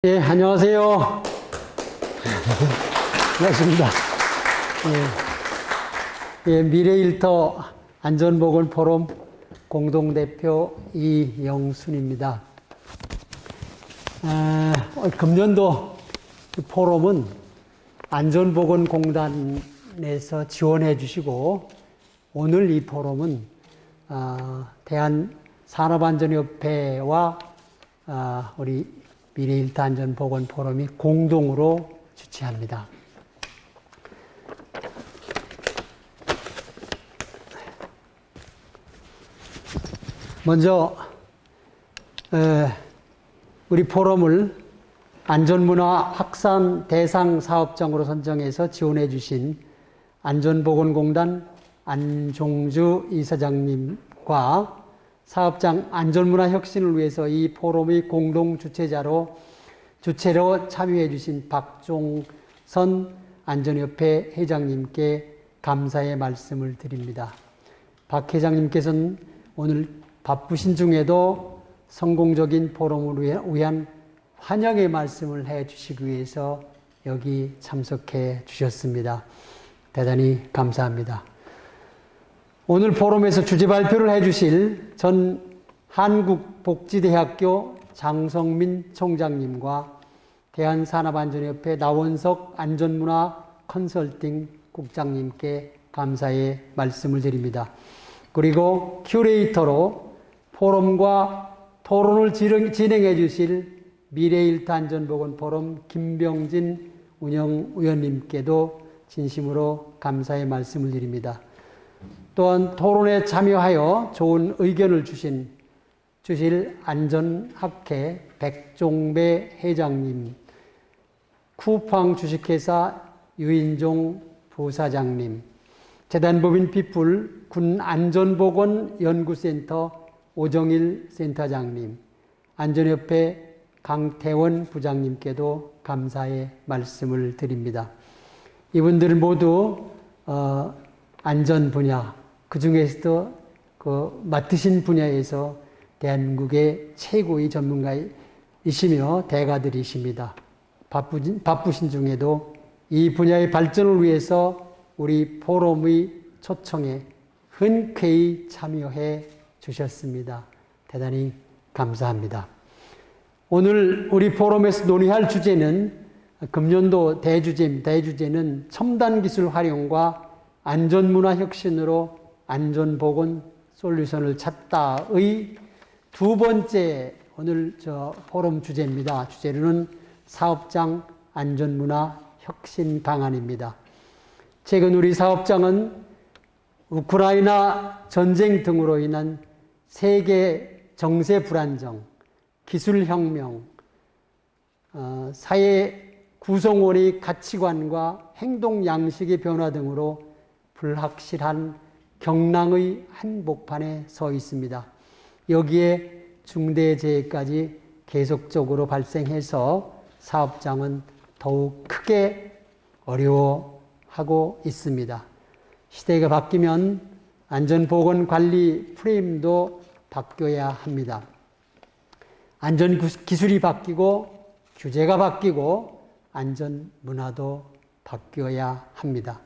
예, 안녕하세요. 반갑습니다. 미래일터 안전보건포럼 공동대표 이영순입니다. 금년도 포럼은 안전보건공단에서 지원해 주시고, 오늘 이 포럼은 대한산업안전협회와 우리 미래일터 안전보건포럼이 공동으로 주최합니다. 먼저 우리 포럼을 안전문화 확산 대상 사업장으로 선정해서 지원해 주신 안전보건공단 안종주 이사장님과 사업장 안전문화 혁신을 위해서 이 포럼의 공동 주최로 참여해 주신 박종선 안전협회 회장님께 감사의 말씀을 드립니다. 박 회장님께서는 오늘 바쁘신 중에도 성공적인 포럼을 위한 환영의 말씀을 해 주시기 위해서 여기 참석해 주셨습니다. 대단히 감사합니다. 오늘 포럼에서 주제 발표를 해 주실 전 한국복지대학교 장성민 총장님과 대한산업안전협회 나원석 안전문화 컨설팅 국장님께 감사의 말씀을 드립니다. 그리고 큐레이터로 포럼과 토론을 진행해 주실 미래일터 안전보건포럼 김병진 운영위원님께도 진심으로 감사의 말씀을 드립니다. 또한 토론에 참여하여 좋은 의견을 주실 안전학회 백종배 회장님, 쿠팡 주식회사 유인종 부사장님, 재단법인 피플 군안전보건연구센터 오정일 센터장님, 안전협회 강태원 부장님께도 감사의 말씀을 드립니다. 이분들 모두 안전 분야, 그 중에서도 맡으신 분야에서 대한민국의 최고의 전문가이시며 대가들이십니다. 바쁘신 중에도 이 분야의 발전을 위해서 우리 포럼의 초청에 흔쾌히 참여해 주셨습니다. 대단히 감사합니다. 오늘 우리 포럼에서 논의할 주제는 금년도 대주제는 첨단기술 활용과 안전문화 혁신으로 안전보건 솔루션을 찾다의 두 번째 오늘 포럼 주제입니다. 주제로는 사업장 안전문화 혁신 방안입니다. 최근 우리 사업장은 우크라이나 전쟁 등으로 인한 세계 정세 불안정, 기술혁명, 사회 구성원의 가치관과 행동 양식의 변화 등으로 불확실한 경랑의 한복판에 서 있습니다. 여기에 중대재해까지 계속적으로 발생해서 사업장은 더욱 크게 어려워하고 있습니다. 시대가 바뀌면 안전보건관리 프레임도 바뀌어야 합니다. 안전기술이 바뀌고 규제가 바뀌고 안전문화도 바뀌어야 합니다.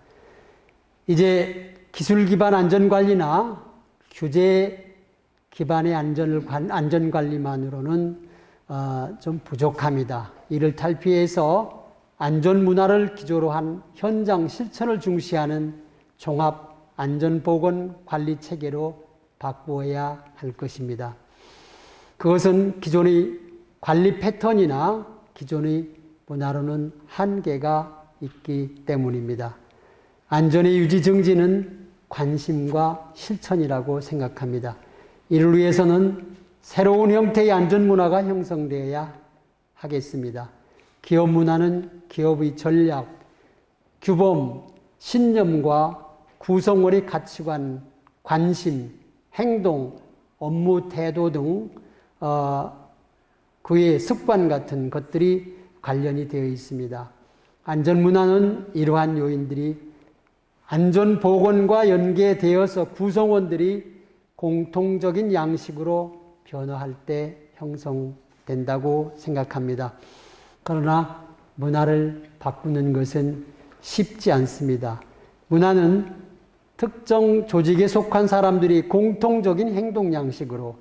이제 기술 기반 안전관리나 규제 기반의 안전관리만으로는 좀 부족합니다. 이를 탈피해서 안전문화를 기조로 한 현장 실천을 중시하는 종합 안전보건관리 체계로 바꾸어야 할 것입니다. 그것은 기존의 관리 패턴이나 기존의 문화로는 한계가 있기 때문입니다. 안전의 유지 정지는 관심과 실천이라고 생각합니다. 이를 위해서는 새로운 형태의 안전문화가 형성되어야 하겠습니다. 기업 문화는 기업의 전략, 규범, 신념과 구성원의 가치관, 관심, 행동, 업무 태도 등 그의 습관 같은 것들이 관련이 되어 있습니다. 안전문화는 이러한 요인들이 안전보건과 연계되어서 구성원들이 공통적인 양식으로 변화할 때 형성된다고 생각합니다. 그러나 문화를 바꾸는 것은 쉽지 않습니다. 문화는 특정 조직에 속한 사람들이 공통적인 행동 양식으로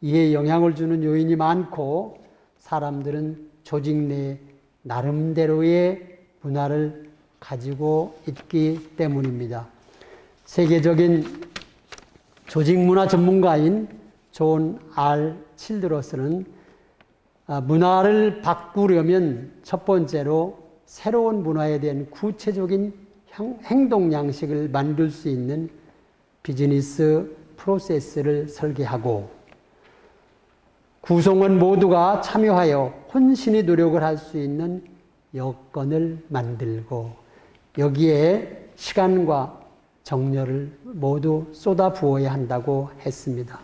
이에 영향을 주는 요인이 많고 사람들은 조직 내 나름대로의 문화를 가지고 있기 때문입니다. 세계적인 조직 문화 전문가인 존 R. 칠드러스는 문화를 바꾸려면 첫 번째로 새로운 문화에 대한 구체적인 행동 양식을 만들 수 있는 비즈니스 프로세스를 설계하고 구성원 모두가 참여하여 혼신의 노력을 할 수 있는 여건을 만들고 여기에 시간과 정열을 모두 쏟아 부어야 한다고 했습니다.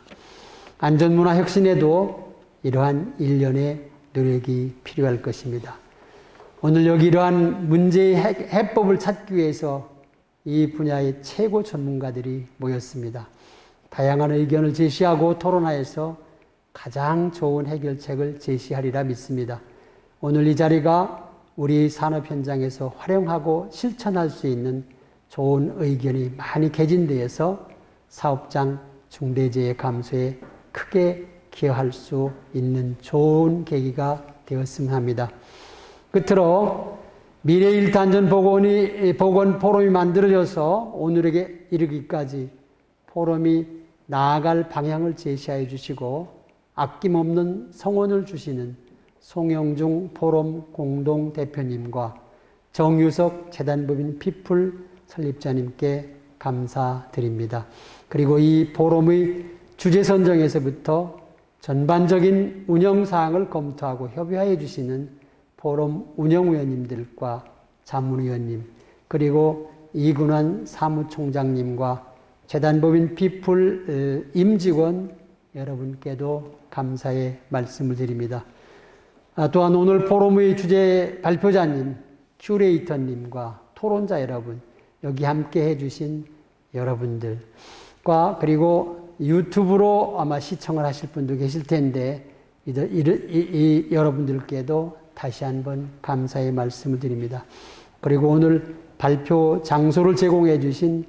안전문화 혁신에도 이러한 일련의 노력이 필요할 것입니다. 오늘 여기 이러한 문제의 해법을 찾기 위해서 이 분야의 최고 전문가들이 모였습니다. 다양한 의견을 제시하고 토론하여서 가장 좋은 해결책을 제시하리라 믿습니다. 오늘 이 자리가 우리 산업 현장에서 활용하고 실천할 수 있는 좋은 의견이 많이 개진되어서 사업장 중대재해 감소에 크게 기여할 수 있는 좋은 계기가 되었으면 합니다. 끝으로 미래 1타 안전보건 포럼이 만들어져서 오늘에게 이르기까지 포럼이 나아갈 방향을 제시하여 주시고 아낌없는 성원을 주시는 송영중 포럼 공동대표님과 정유석 재단법인 피플 설립자님께 감사드립니다. 그리고 이 포럼의 주제 선정에서부터 전반적인 운영사항을 검토하고 협의하여 주시는 포럼 운영위원님들과 자문위원님 그리고 이근환 사무총장님과 재단법인 피플 임직원 여러분께도 감사의 말씀을 드립니다. 또한 오늘 포럼의 주제 발표자님, 큐레이터님과 토론자 여러분, 여기 함께 해주신 여러분들과 그리고 유튜브로 아마 시청을 하실 분도 계실 텐데 이 여러분들께도 다시 한번 감사의 말씀을 드립니다. 그리고 오늘 발표 장소를 제공해 주신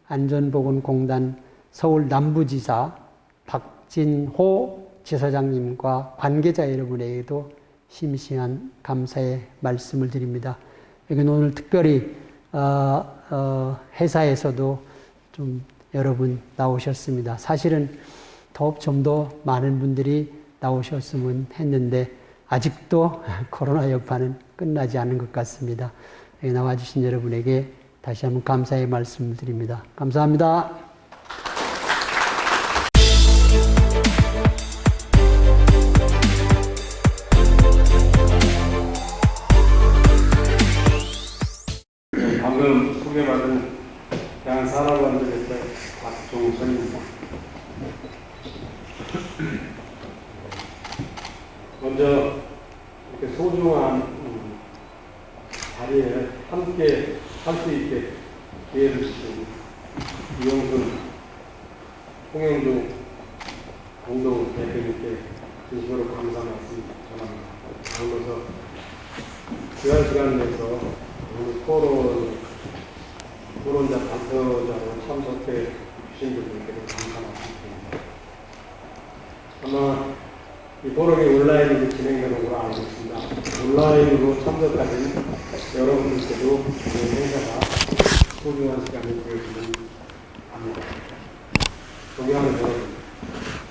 안전보건공단 서울 남부지사 박진호 지사장님과 관계자 여러분에게도 심심한 감사의 말씀을 드립니다. 여기는 오늘 특별히 회사에서도 좀 여러분 나오셨습니다. 사실은 좀 더 많은 분들이 나오셨으면 했는데 아직도 코로나 여파는 끝나지 않은 것 같습니다. 여기 나와주신 여러분에게 다시 한번 감사의 말씀을 드립니다. 감사합니다. 방금 소개받은 대한산업안전센터 박종선입니다. 먼저 이렇게 소중한 자리에 함께 할 수 있게 기회를 주신 이영순, 홍영중 공동 대표님께 진심으로 감사 말씀 전합니다. 아울러서 귀한 시간 내서 오늘 토론자 발표자로 참석해 주신 분들께도 감사 말씀드립니다. 아마 이 포럼이 온라인으로 진행되는 걸로 알고 있습니다. 온라인으로 참석하신 여러분들께도 이 행사가 소중한 시간을 보여주는 합니다. 존경하는 여러분,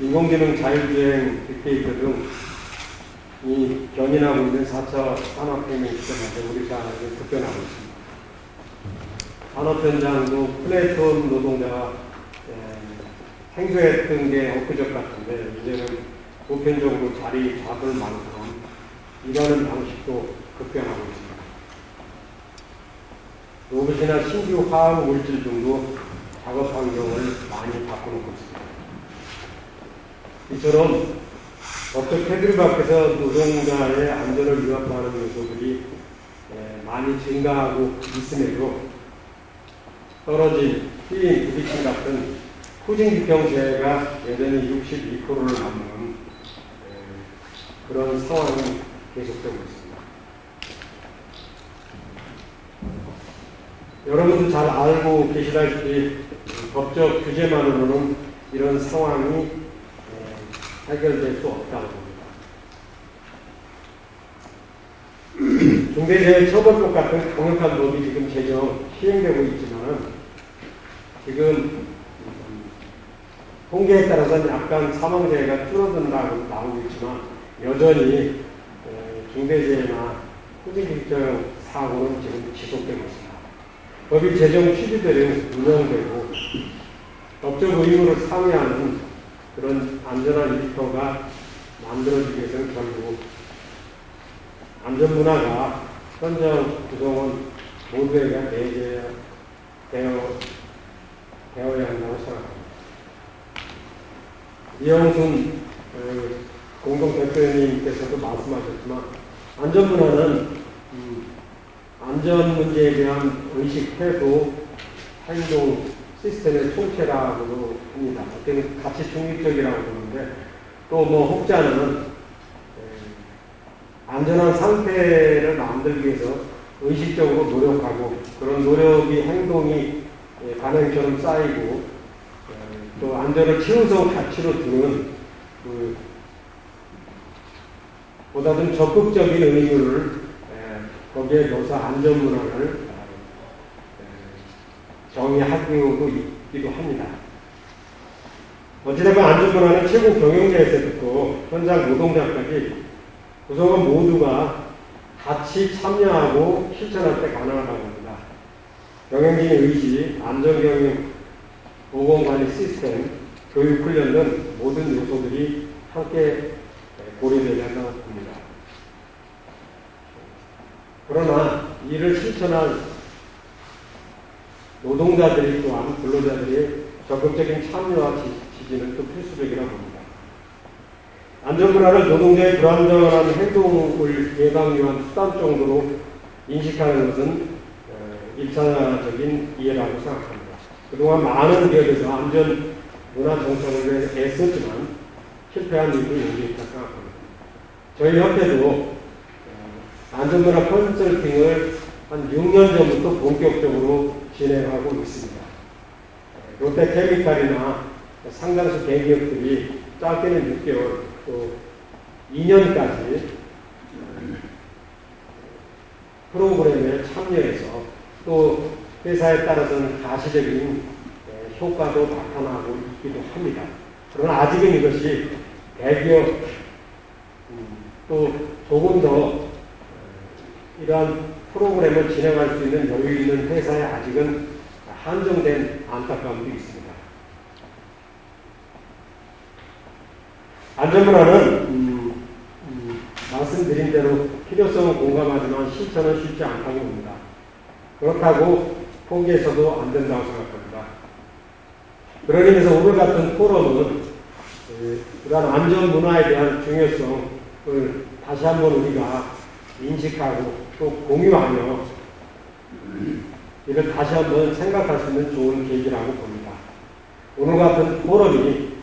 인공지능, 자율주행, 빅데이터 등 이 견인하고 있는 4차 산업혁명 시점에 우리 사회에 급변하고 있습니다. 산업 현장도 플랫폼 노동자가 행소했던 게 엊그저 같은데 이제는 보편적으로 자리 잡을 만큼 일하는 방식도 급변하고 있습니다. 로봇이나 신규 화학 물질 등도 작업 환경을 많이 바꿔놓고 있습니다. 이처럼 어떤 테두리 밖에서 노동자의 안전을 위협하는 요소들이 많이 증가하고 있음에도 떨어진 힐링, 부딪힘 같은 후진기평제가 여전히 62%를 넘는 그런 상황이 계속되고 있습니다. 여러분도 잘 알고 계시다시피 법적 규제만으로는 이런 상황이 해결될 수 없다고 봅니다. 중대재해처벌법 같은 강력한 법이 지금 제정 시행되고 있지만 지금 통계에 따라서는 약간 사망재해가 줄어든다고 나오고 있지만 여전히 중대재해나 후진직접 사고는 지금 지속되고 있습니다. 법이 제정 취지대로 운영되고 법적 의무를 상회하는 그런 안전한 일터가 만들어지기 위해서는 결국 안전문화가 현장 구성원 모두에게 내재되어야 한다고 생각합니다. 이영순 공동대표님께서도 말씀하셨지만 안전문화는 안전 문제에 대한 의식, 태도, 행동, 시스템의 총체라고도 합니다. 어때는 가치 중립적이라고 보는데 또 뭐 혹자는 안전한 상태를 만들기 위해서 의식적으로 노력하고 그런 노력이 행동이 관행처럼 쌓이고 또 안전을 최우선 가치로 두는 보다 좀 적극적인 의무를 거기에 넣어서 안전문화를 정의하고도 있기도 합니다. 어찌됐건 안전문화는 최고 경영자에서부터 현장 노동자까지 구성원 모두가 같이 참여하고 실천할 때 가능하다고 합니다. 경영진의 의지, 안전경영, 보건관리 시스템, 교육훈련 등 모든 요소들이 함께 고려되어야 한다고 봅니다. 그러나 이를 실천할 노동자들이 또한 근로자들의 적극적인 참여와 지지는 또 필수적이라고 봅니다. 안전문화를 노동자의 불안정한 행동을 예방 위한 수단 정도로 인식하는 것은 1차적인 이해라고 생각합니다. 그동안 많은 기업에서 안전문화 정착을 위해서 애썼지만 실패한 이유도 여기에 있다고 생각합니다. 저희 협회도 안전문화 컨설팅을 한 6년 전부터 본격적으로 진행하고 있습니다. 롯데케미칼이나 상당수 대기업들이 짧게는 6개월 또 2년까지 프로그램에 참여해서 또 회사에 따라서는 가시적인 효과도 나타나고 있기도 합니다. 그러나 아직은 이것이 대기업 또 조금 더 이러한 프로그램을 진행할 수 있는 여유 있는 회사에 아직은 한정된 안타까움도 있습니다. 안전문화는 말씀드린 대로 필요성은 공감하지만 실천은 쉽지 않다고 봅니다. 그렇다고 포기해서도 안 된다고 생각합니다. 그러기 위해서 오늘 같은 포럼은 이러한 안전문화에 대한 중요성을 다시 한번 우리가 인식하고 또 공유하며 이를 다시 한번 생각할 수 있는 좋은 계기라고 봅니다. 오늘 같은 포럼이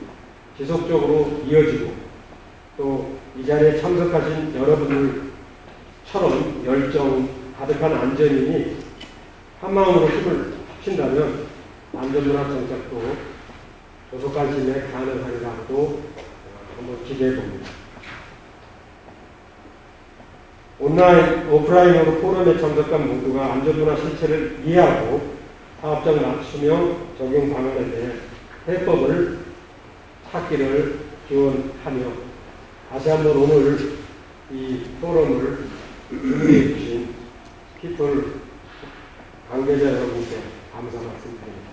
지속적으로 이어지고 또 이 자리에 참석하신 여러분들처럼 열정 가득한 안전인이 한마음으로 힘을 합친다면 안전문화 정착도 조속간심에 가능하리라고도 한번 기대해 봅니다. 온라인, 오프라인으로 포럼에 참석한 모두가 안전문화 실체를 이해하고 사업적 맞춤형 적용 방안에 대해 해법을 찾기를 기원하며 다시 한번 오늘 이 포럼을 준비해 주신 피플 관계자 여러분께 감사 말씀드립니다.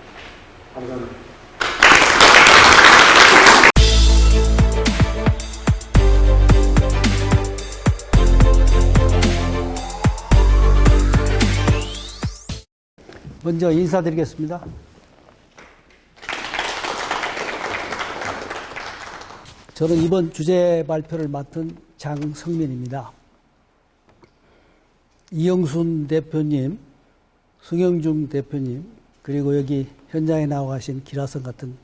감사합니다. 먼저 인사드리겠습니다. 저는 이번 주제 발표를 맡은 장성민입니다. 이영순 대표님, 승영중 대표님, 그리고 여기 현장에 나와 계신 기라성 같은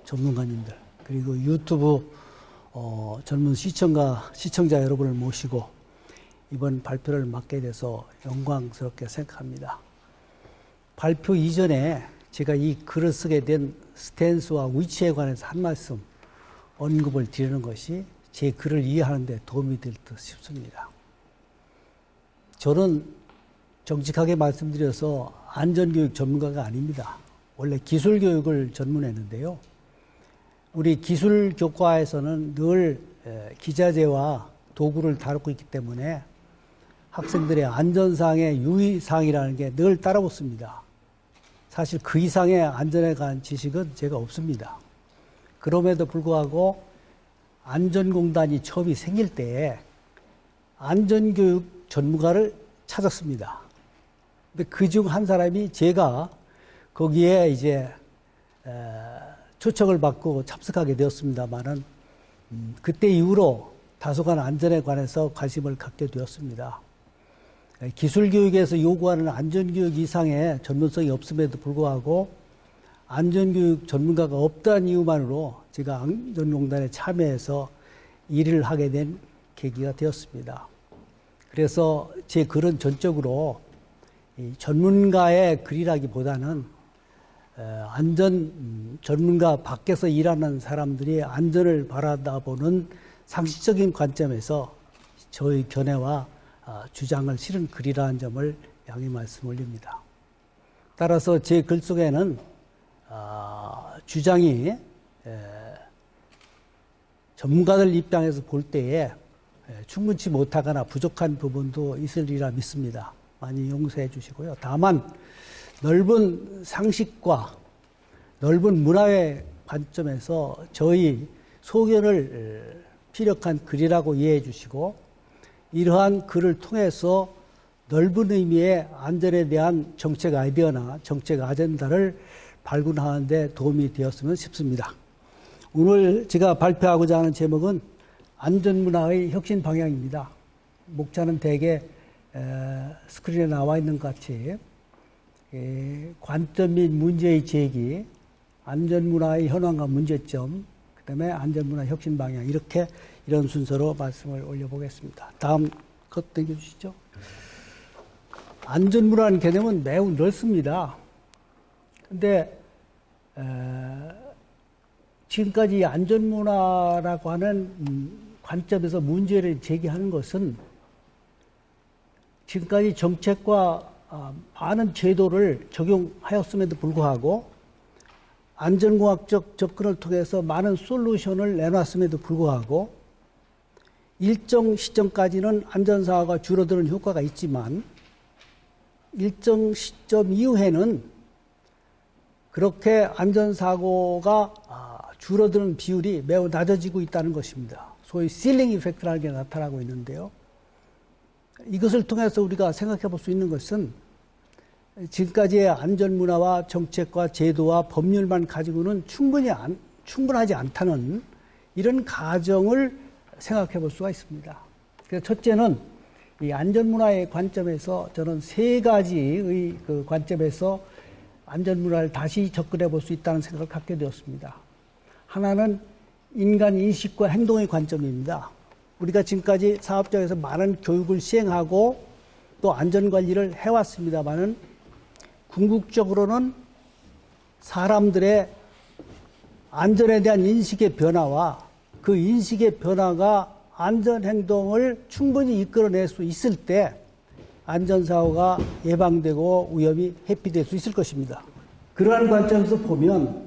전문가님들, 그리고 유튜브 젊은 시청자 여러분을 모시고 이번 발표를 맡게 돼서 영광스럽게 생각합니다. 발표 이전에 제가 이 글을 쓰게 된 스탠스와 위치에 관해서 한 말씀 언급을 드리는 것이 제 글을 이해하는 데 도움이 될 듯 싶습니다. 저는 정직하게 말씀드려서 안전교육 전문가가 아닙니다. 원래 기술교육을 전문했는데요. 우리 기술교과에서는 늘 기자재와 도구를 다루고 있기 때문에 학생들의 안전상의 유의사항이라는 게 늘 따라붙습니다. 사실 그 이상의 안전에 관한 지식은 제가 없습니다. 그럼에도 불구하고 안전공단이 처음이 생길 때에 안전교육 전문가를 찾았습니다. 근데 그중 한 사람이 제가 거기에 이제 초청을 받고 참석하게 되었습니다만은 그때 이후로 다소간 안전에 관해서 관심을 갖게 되었습니다. 기술교육에서 요구하는 안전교육 이상의 전문성이 없음에도 불구하고 안전교육 전문가가 없다는 이유만으로 제가 안전공단에 참여해서 일을 하게 된 계기가 되었습니다. 그래서 제 글은 전적으로 전문가의 글이라기보다는 안전 전문가 밖에서 일하는 사람들이 안전을 바라다보는 상식적인 관점에서 저의 견해와 주장을 실은 글이라는 점을 양해 말씀 올립니다. 따라서 제 글 속에는 주장이 전문가들 입장에서 볼 때에 충분치 못하거나 부족한 부분도 있으리라 믿습니다. 많이 용서해 주시고요. 다만 넓은 상식과 넓은 문화의 관점에서 저희 소견을 피력한 글이라고 이해해 주시고 이러한 글을 통해서 넓은 의미의 안전에 대한 정책 아이디어나 정책 아젠다를 발굴하는 데 도움이 되었으면 싶습니다. 오늘 제가 발표하고자 하는 제목은 안전문화의 혁신 방향입니다. 목차는 대개 스크린에 나와 있는 것 같이 관점 및 문제의 제기, 안전문화의 현황과 문제점, 그 다음에 안전문화 혁신 방향 이런 순서로 말씀을 올려보겠습니다. 다음 것 넘겨주시죠. 안전문화라는 개념은 매우 넓습니다. 근데 지금까지 안전문화라고 하는 관점에서 문제를 제기하는 것은 지금까지 정책과 많은 제도를 적용하였음에도 불구하고 안전공학적 접근을 통해서 많은 솔루션을 내놨음에도 불구하고 일정 시점까지는 안전사고가 줄어드는 효과가 있지만 일정 시점 이후에는 그렇게 안전사고가 줄어드는 비율이 매우 낮아지고 있다는 것입니다. 소위 실링 이펙트라는 게 나타나고 있는데요. 이것을 통해서 우리가 생각해 볼 수 있는 것은 지금까지의 안전문화와 정책과 제도와 법률만 가지고는 충분하지 않다는 이런 가정을 생각해 볼 수가 있습니다. 그래서 첫째는 이 안전문화의 관점에서 저는 세 가지의 그 관점에서 안전문화를 다시 접근해 볼 수 있다는 생각을 갖게 되었습니다. 하나는 인간 인식과 행동의 관점입니다. 우리가 지금까지 사업장에서 많은 교육을 시행하고 또 안전관리를 해왔습니다만은 궁극적으로는 사람들의 안전에 대한 인식의 변화와 그 인식의 변화가 안전행동을 충분히 이끌어낼 수 있을 때 안전사고가 예방되고 위험이 회피될 수 있을 것입니다. 그러한 관점에서 보면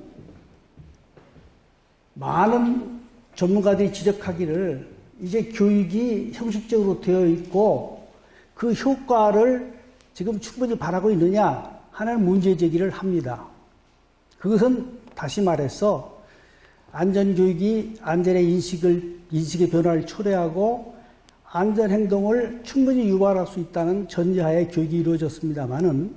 많은 전문가들이 지적하기를 이제 교육이 형식적으로 되어 있고 그 효과를 지금 충분히 바라고 있느냐 하는 문제 제기를 합니다. 그것은 다시 말해서 안전교육이 안전의 인식의 변화를 초래하고 안전행동을 충분히 유발할 수 있다는 전제하에 교육이 이루어졌습니다만은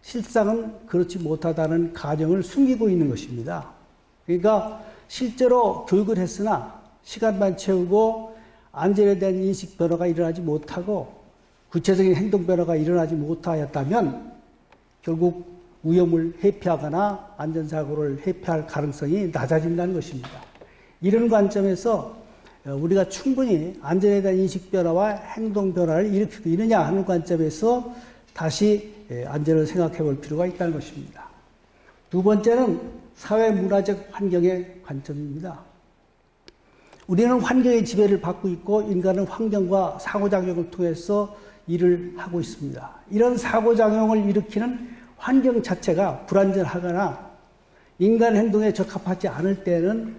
실상은 그렇지 못하다는 가정을 숨기고 있는 것입니다. 그러니까 실제로 교육을 했으나 시간만 채우고 안전에 대한 인식 변화가 일어나지 못하고 구체적인 행동 변화가 일어나지 못하였다면 결국 위험을 회피하거나 안전사고를 회피할 가능성이 낮아진다는 것입니다. 이런 관점에서 우리가 충분히 안전에 대한 인식 변화와 행동 변화를 일으키고 있느냐 하는 관점에서 다시 안전을 생각해 볼 필요가 있다는 것입니다. 두 번째는 사회 문화적 환경의 관점입니다. 우리는 환경의 지배를 받고 있고 인간은 환경과 상호작용을 통해서 일을 하고 있습니다. 이런 상호작용을 일으키는 환경 자체가 불안전하거나 인간 행동에 적합하지 않을 때는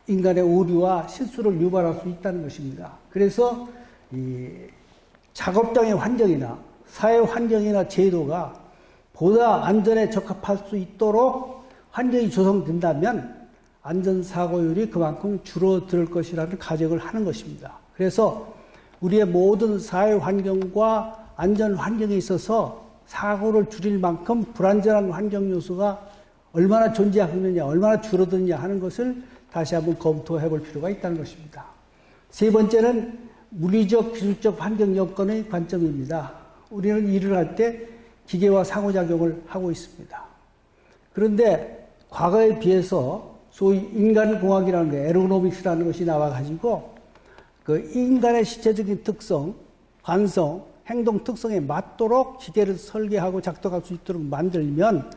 인간의 오류와 실수를 유발할 수 있다는 것입니다. 그래서 이 작업장의 환경이나 사회 환경이나 제도가 보다 안전에 적합할 수 있도록 환경이 조성된다면 안전사고율이 그만큼 줄어들 것이라는 가정을 하는 것입니다. 그래서 우리의 모든 사회 환경과 안전 환경에 있어서 사고를 줄일 만큼 불안전한 환경 요소가 얼마나 존재하고 있느냐, 얼마나 줄어드느냐 하는 것을 다시 한번 검토해 볼 필요가 있다는 것입니다. 세 번째는 물리적, 기술적 환경 여건의 관점입니다. 우리는 일을 할 때 기계와 상호작용을 하고 있습니다. 그런데 과거에 비해서 소위 인간공학이라는 게 에로노믹스라는 것이 나와가지고 그 인간의 신체적인 특성, 관성, 행동 특성에 맞도록 기계를 설계하고 작동할 수 있도록 만들면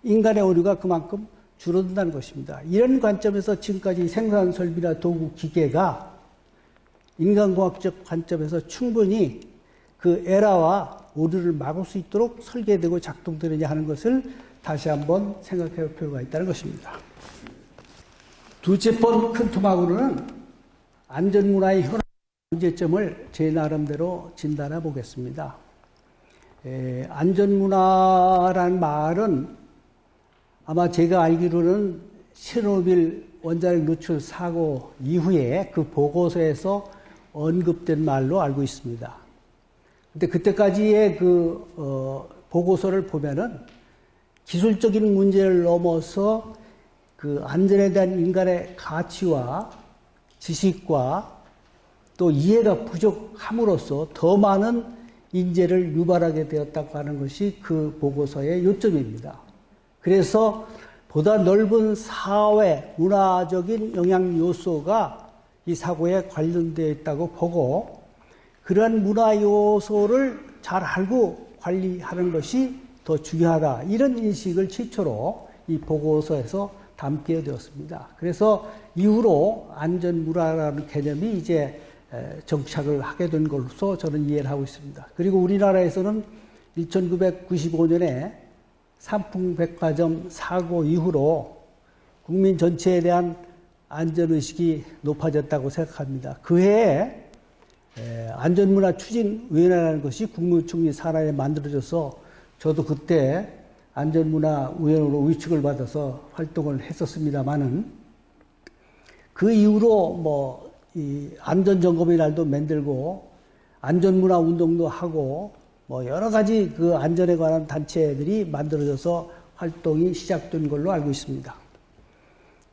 인간의 오류가 그만큼 줄어든다는 것입니다. 이런 관점에서 지금까지 생산 설비나 도구, 기계가 인간공학적 관점에서 충분히 그 에러와 오류를 막을 수 있도록 설계되고 작동되느냐 하는 것을 다시 한번 생각해 볼 필요가 있다는 것입니다. 두째 번 큰 토막으로는 안전문화의 현황 문제점을 제 나름대로 진단해 보겠습니다. 안전문화라는 말은 아마 제가 알기로는 체르노빌 원자력 누출 사고 이후에 그 보고서에서 언급된 말로 알고 있습니다. 근데 그때까지의 보고서를 보면은 기술적인 문제를 넘어서 그 안전에 대한 인간의 가치와 지식과 또 이해가 부족함으로써 더 많은 인재를 유발하게 되었다고 하는 것이 그 보고서의 요점입니다. 그래서 보다 넓은 사회, 문화적인 영향 요소가 이 사고에 관련되어 있다고 보고 그러한 문화 요소를 잘 알고 관리하는 것이 더 중요하다. 이런 인식을 최초로 이 보고서에서 담게 되었습니다. 그래서 이후로 안전문화라는 개념이 이제 정착을 하게 된 것으로 저는 이해를 하고 있습니다. 그리고 우리나라에서는 1995년에 삼풍백화점 사고 이후로 국민 전체에 대한 안전의식이 높아졌다고 생각합니다. 그 해에 안전문화 추진위원회라는 것이 국무총리 산하에 만들어져서 저도 그때 안전문화위원으로 위촉을 받아서 활동을 했었습니다만은 그 이후로 이 안전점검의 날도 만들고 안전문화 운동도 하고 여러 가지 그 안전에 관한 단체들이 만들어져서 활동이 시작된 걸로 알고 있습니다.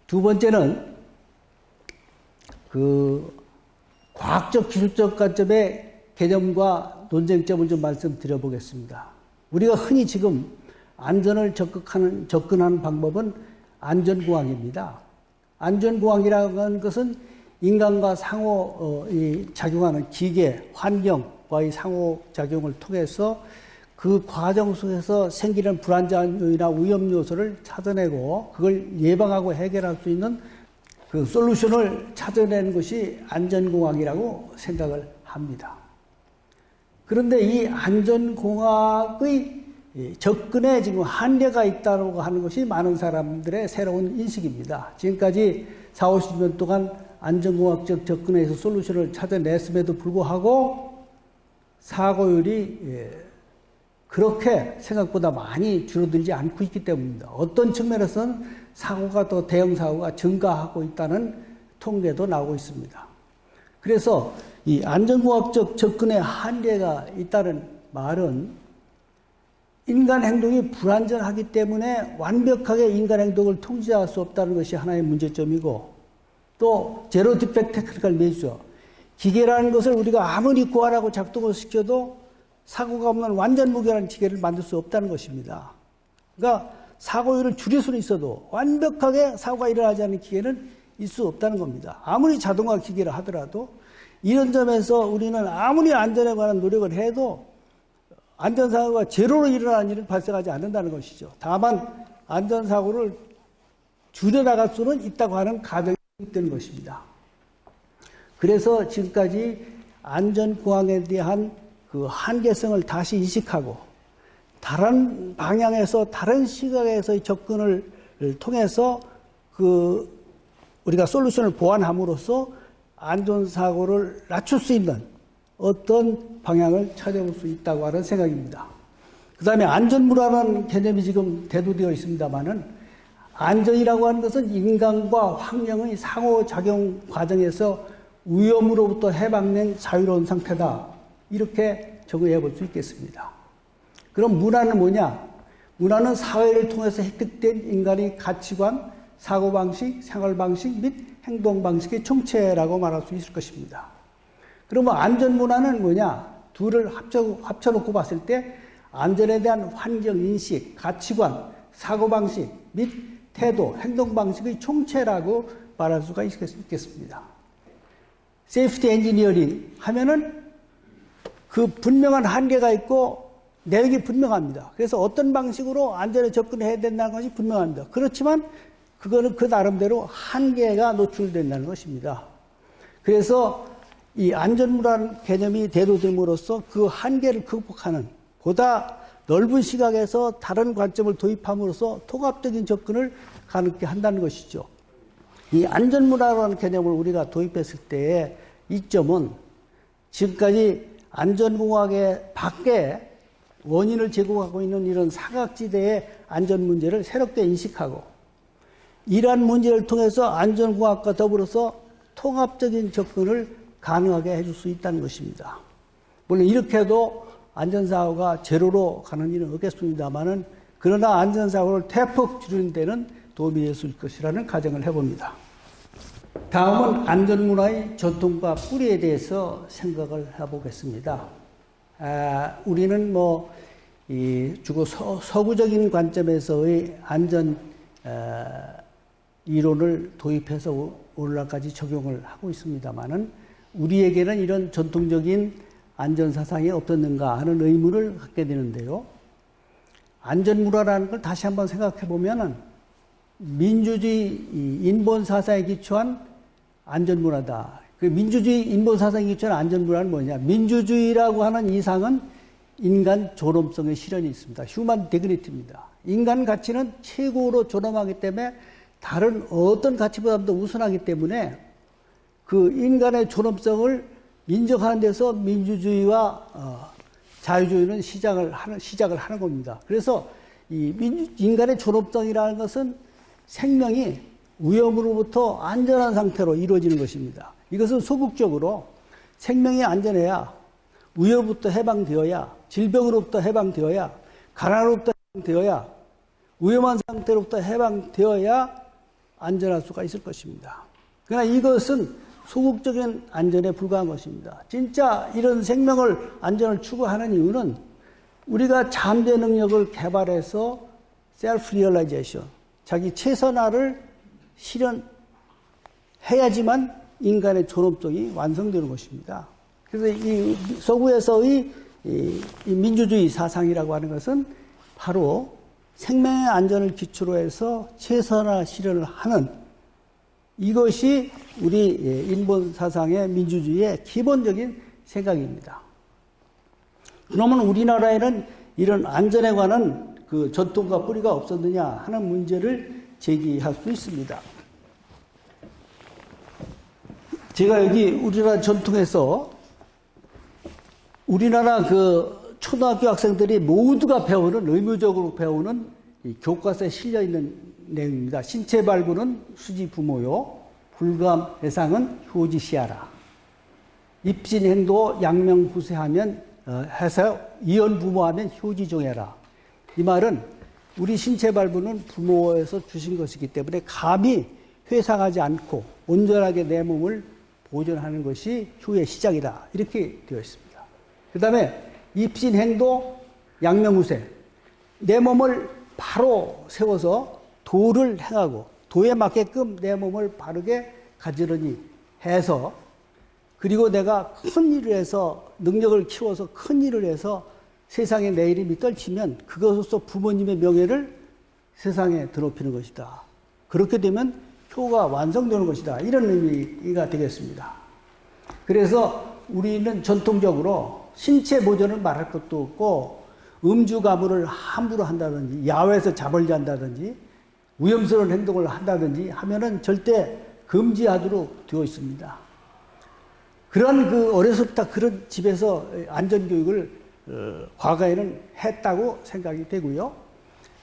두 번째는 그 과학적 기술적 관점의 개념과 논쟁점을 좀 말씀드려 보겠습니다. 우리가 흔히 지금 안전을 접근하는 방법은 안전공학입니다. 안전공학이라는 것은 인간과 상호 작용하는 기계, 환경과의 상호작용을 통해서 그 과정 속에서 생기는 불안전 요인이나 위험 요소를 찾아내고 그걸 예방하고 해결할 수 있는 그 솔루션을 찾아내는 것이 안전공학이라고 생각을 합니다. 그런데 이 안전공학의 접근에 지금 한계가 있다고 하는 것이 많은 사람들의 새로운 인식입니다. 지금까지 40, 50년 동안 안전공학적 접근에서 솔루션을 찾아냈음에도 불구하고 사고율이 그렇게 생각보다 많이 줄어들지 않고 있기 때문입니다. 어떤 측면에서는 사고가 더 대형 사고가 증가하고 있다는 통계도 나오고 있습니다. 그래서 이 안전공학적 접근에 한계가 있다는 말은 인간 행동이 불안전하기 때문에 완벽하게 인간 행동을 통제할 수 없다는 것이 하나의 문제점이고 또 제로 디펙트 테크니컬 메저죠. 기계라는 것을 우리가 아무리 고안하고 작동을 시켜도 사고가 없는 완전 무결한 기계를 만들 수 없다는 것입니다. 그러니까 사고율을 줄일 수는 있어도 완벽하게 사고가 일어나지 않는 기계는 있을 수 없다는 겁니다. 아무리 자동화 기계를 하더라도 이런 점에서 우리는 아무리 안전에 관한 노력을 해도 안전사고가 제로로 일어나는 일은 발생하지 않는다는 것이죠. 다만 안전사고를 줄여나갈 수는 있다고 하는 가정이 있다는 것입니다. 그래서 지금까지 안전공학에 대한 그 한계성을 다시 인식하고 다른 방향에서 다른 시각에서의 접근을 통해서 우리가 솔루션을 보완함으로써 안전사고를 낮출 수 있는 어떤 방향을 찾아볼 수 있다고 하는 생각입니다. 그 다음에 안전문화라는 개념이 지금 대두되어 있습니다만은 안전이라고 하는 것은 인간과 환경의 상호작용 과정에서 위험으로부터 해방된 자유로운 상태다. 이렇게 정의해 볼 수 있겠습니다. 그럼 문화는 뭐냐? 문화는 사회를 통해서 획득된 인간의 가치관, 사고방식, 생활방식 및 행동방식의 총체라고 말할 수 있을 것입니다. 그러면 안전문화는 뭐냐? 둘을 합쳐놓고 봤을 때 안전에 대한 환경인식, 가치관, 사고방식 및 태도, 행동방식의 총체라고 말할 수가 있겠습니다. 세이프티 엔지니어링 하면은 그 분명한 한계가 있고 내역이 분명합니다. 그래서 어떤 방식으로 안전에 접근해야 된다는 것이 분명합니다. 그렇지만 그거는 그 나름대로 한계가 노출된다는 것입니다. 그래서 이 안전문화라는 개념이 대두됨으로써 그 한계를 극복하는 보다 넓은 시각에서 다른 관점을 도입함으로써 통합적인 접근을 가능하게 한다는 것이죠. 이 안전문화라는 개념을 우리가 도입했을 때의 이점은 지금까지 안전공학의 밖에 원인을 제공하고 있는 이런 사각지대의 안전 문제를 새롭게 인식하고 이러한 문제를 통해서 안전공학과 더불어서 통합적인 접근을 가능하게 해줄 수 있다는 것입니다. 물론 이렇게 해도 안전사고가 제로로 가는 일은 없겠습니다만은 그러나 안전사고를 대폭 줄이는 데는 도움이 될 수 있을 것이라는 가정을 해봅니다. 다음은 안전문화의 전통과 뿌리에 대해서 생각을 해보겠습니다. 우리는 주로 서구적인 관점에서의 안전 이론을 도입해서 오늘날까지 적용을 하고 있습니다만은 우리에게는 이런 전통적인 안전사상이 없었는가 하는 의문을 갖게 되는데요. 안전문화라는 걸 다시 한번 생각해 보면은 민주주의 인본사상에 기초한 안전문화다. 그 민주주의 인본사상에 기초한 안전문화는 뭐냐? 민주주의라고 하는 이상은 인간 존엄성의 실현이 있습니다. 휴먼 디그니티입니다. 인간 가치는 최고로 존엄하기 때문에 다른 어떤 가치보다도 우선하기 때문에 그 인간의 존엄성을 인정하는 데서 민주주의와 자유주의는 시작을 하는 겁니다. 그래서 이 인간의 존엄성이라는 것은 생명이 위험으로부터 안전한 상태로 이루어지는 것입니다. 이것은 소극적으로 생명이 안전해야 위험부터 해방되어야 질병으로부터 해방되어야 가난으로부터 해방되어야 위험한 상태로부터 해방되어야 안전할 수가 있을 것입니다. 그러나 이것은 소극적인 안전에 불과한 것입니다. 진짜 이런 생명을 안전을 추구하는 이유는 우리가 잠재 능력을 개발해서 셀프 리얼라이제이션, 자기 최선화를 실현해야지만 인간의 존엄성이 완성되는 것입니다. 그래서 이 서구에서의 이 민주주의 사상이라고 하는 것은 바로 생명의 안전을 기초로 해서 최선화 실현을 하는 이것이 우리 인본 사상의 민주주의의 기본적인 생각입니다. 그러면 우리나라에는 이런 안전에 관한 그 전통과 뿌리가 없었느냐 하는 문제를 제기할 수 있습니다. 제가 여기 우리나라 전통에서 우리나라 그 초등학교 학생들이 모두가 배우는, 의무적으로 배우는 이 교과서에 실려 있는 내용입니다. 신체 발부는 수지 부모요, 불감 해상은 효지시하라. 입신행도 양명부세하면 해서 이연 부모하면 효지종해라. 이 말은 우리 신체 발부는 부모에서 주신 것이기 때문에 감히 회상하지 않고 온전하게 내 몸을 보존하는 것이 효의 시작이다. 이렇게 되어 있습니다. 그 다음에 입신행도 양명우세, 내 몸을 바로 세워서 도를 행하고 도에 맞게끔 내 몸을 바르게 가지런히 해서 그리고 내가 큰 일을 해서 능력을 키워서 큰 일을 해서 세상에 내 이름이 떨치면 그것으로서 부모님의 명예를 세상에 드높이는 것이다. 그렇게 되면 효가 완성되는 것이다. 이런 의미가 되겠습니다. 그래서 우리는 전통적으로 신체 보존을 말할 것도 없고 음주 가물을 함부로 한다든지 야외에서 잠을 잔다든지 위험스러운 행동을 한다든지 하면은 절대 금지하도록 되어 있습니다. 그런 어려서부터 그런 집에서 안전교육을 과거에는 했다고 생각이 되고요.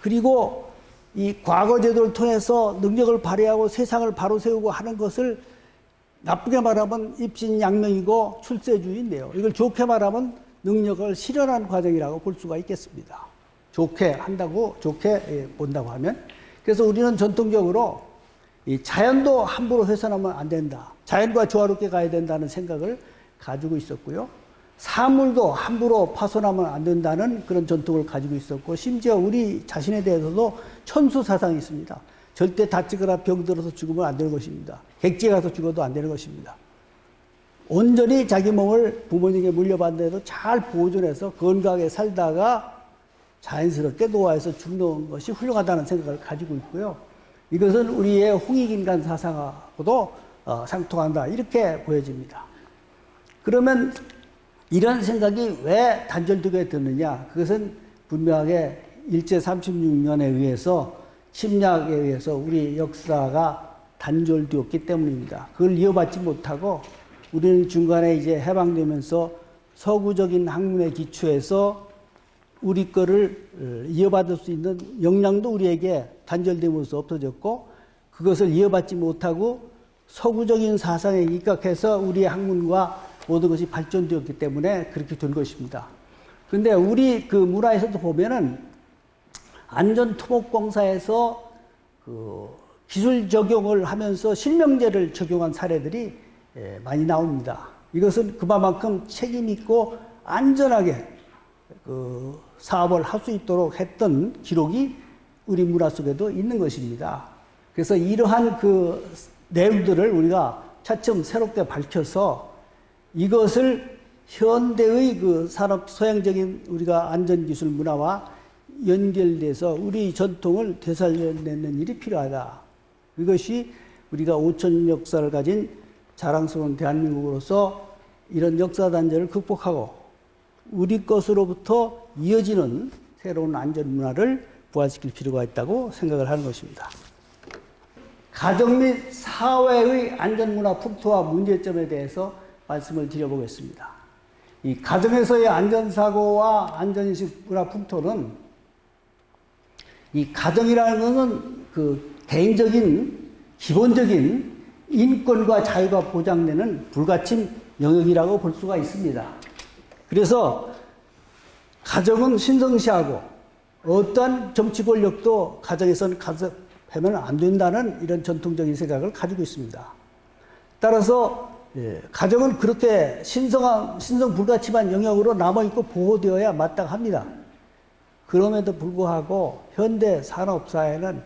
그리고 이 과거 제도를 통해서 능력을 발휘하고 세상을 바로 세우고 하는 것을 나쁘게 말하면 입신양명이고 출세주의인데요. 이걸 좋게 말하면 능력을 실현하는 과정이라고 볼 수가 있겠습니다. 좋게 한다고, 좋게 본다고 하면. 그래서 우리는 전통적으로 이 자연도 함부로 훼손하면 안 된다. 자연과 조화롭게 가야 된다는 생각을 가지고 있었고요. 사물도 함부로 파손하면 안 된다는 그런 전통을 가지고 있었고, 심지어 우리 자신에 대해서도 천수 사상이 있습니다. 절대 다치거나 병들어서 죽으면 안 되는 것입니다. 객지에 가서 죽어도 안 되는 것입니다. 온전히 자기 몸을 부모님에게 물려받는데도 잘 보존해서 건강하게 살다가 자연스럽게 노화해서 죽는 것이 훌륭하다는 생각을 가지고 있고요. 이것은 우리의 홍익인간 사상하고도 상통한다, 이렇게 보여집니다. 그러면 이런 생각이 왜 단절되게 되느냐? 그것은 분명하게 일제 36년에 의해서 침략에 의해서 우리 역사가 단절되었기 때문입니다. 그걸 이어받지 못하고 우리는 중간에 이제 해방되면서 서구적인 학문에 기초해서 우리 거를 이어받을 수 있는 역량도 우리에게 단절됨으로써 없어졌고, 그것을 이어받지 못하고 서구적인 사상에 입각해서 우리의 학문과 모든 것이 발전되었기 때문에 그렇게 된 것입니다. 그런데 우리 그 문화에서도 보면은 안전토목공사에서 그 기술 적용을 하면서 실명제를 적용한 사례들이 많이 나옵니다. 이것은 그만큼 책임있고 안전하게 그 사업을 할 수 있도록 했던 기록이 우리 문화 속에도 있는 것입니다. 그래서 이러한 그 내용들을 우리가 차츰 새롭게 밝혀서 이것을 현대의 그 산업 서양적인 우리가 안전기술 문화와 연결돼서 우리 전통을 되살려내는 일이 필요하다. 이것이 우리가 5,000년 역사를 가진 자랑스러운 대한민국으로서 이런 역사 단절을 극복하고 우리 것으로부터 이어지는 새로운 안전 문화를 부활시킬 필요가 있다고 생각을 하는 것입니다. 가정 및 사회의 안전 문화 풍토와 문제점에 대해서 말씀을 드려보겠습니다. 이 가정에서의 안전사고와 안전인식 문화 풍토는 이 가정이라는 것은 그 개인적인 기본적인 인권과 자유가 보장되는 불가침 영역이라고 볼 수가 있습니다. 그래서 가정은 신성시하고 어떠한 정치 권력도 가정에서는 간섭하면 안 된다는 이런 전통적인 생각을 가지고 있습니다. 따라서 가정은 그렇게 신성 불가침한 영역으로 남아있고 보호되어야 마땅합니다. 그럼에도 불구하고 현대 산업사회는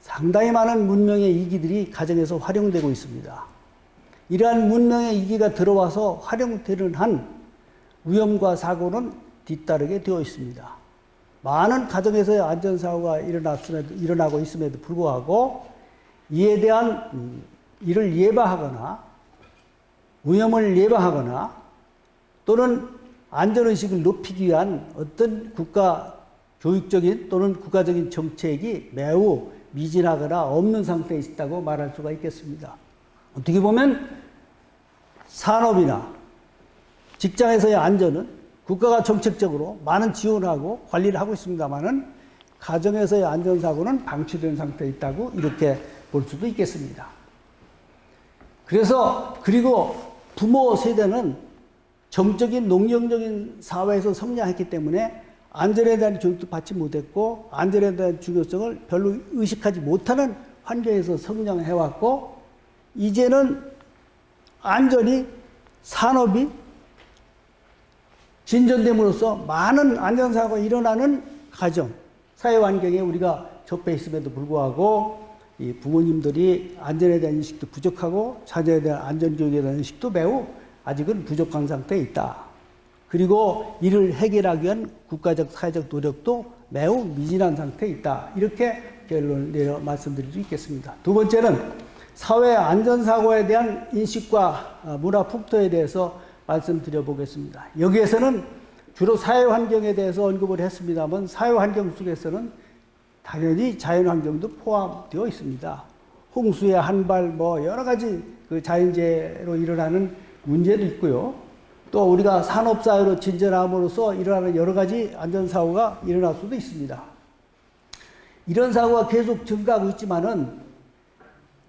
상당히 많은 문명의 이기들이 가정에서 활용되고 있습니다. 이러한 문명의 이기가 들어와서 활용되는 한 위험과 사고는 뒤따르게 되어 있습니다. 많은 가정에서의 안전사고가 일어나고 있음에도 불구하고 이에 대한 이를 예방하거나 위험을 예방하거나 또는 안전의식을 높이기 위한 어떤 국가 교육적인 또는 국가적인 정책이 매우 미진하거나 없는 상태에 있다고 말할 수가 있겠습니다. 어떻게 보면 산업이나 직장에서의 안전은 국가가 정책적으로 많은 지원하고 관리를 하고 있습니다만은 가정에서의 안전사고는 방치된 상태에 있다고 이렇게 볼 수도 있겠습니다. 그리고 부모 세대는 정적인 농경적인 사회에서 성장했기 때문에 안전에 대한 교육도 받지 못했고 안전에 대한 중요성을 별로 의식하지 못하는 환경에서 성장해왔고 이제는 안전이 산업이 진전됨으로써 많은 안전사고가 일어나는 가정, 사회환경에 우리가 접해 있음에도 불구하고 이 부모님들이 안전에 대한 인식도 부족하고 자녀에 대한 안전교육에 대한 인식도 매우 아직은 부족한 상태에 있다. 그리고 이를 해결하기 위한 국가적 사회적 노력도 매우 미진한 상태에 있다. 이렇게 결론을 내려 말씀드릴 수 있겠습니다. 두 번째는 사회 안전사고에 대한 인식과 문화 풍토에 대해서 말씀드려 보겠습니다. 여기에서는 주로 사회환경에 대해서 언급을 했습니다만 사회환경 속에서는 당연히 자연환경도 포함되어 있습니다. 홍수의 한발 여러 가지 그 자연재해로 일어나는 문제도 있고요. 또 우리가 산업사회로 진전함으로써 일어나는 여러 가지 안전사고가 일어날 수도 있습니다. 이런 사고가 계속 증가하고 있지만은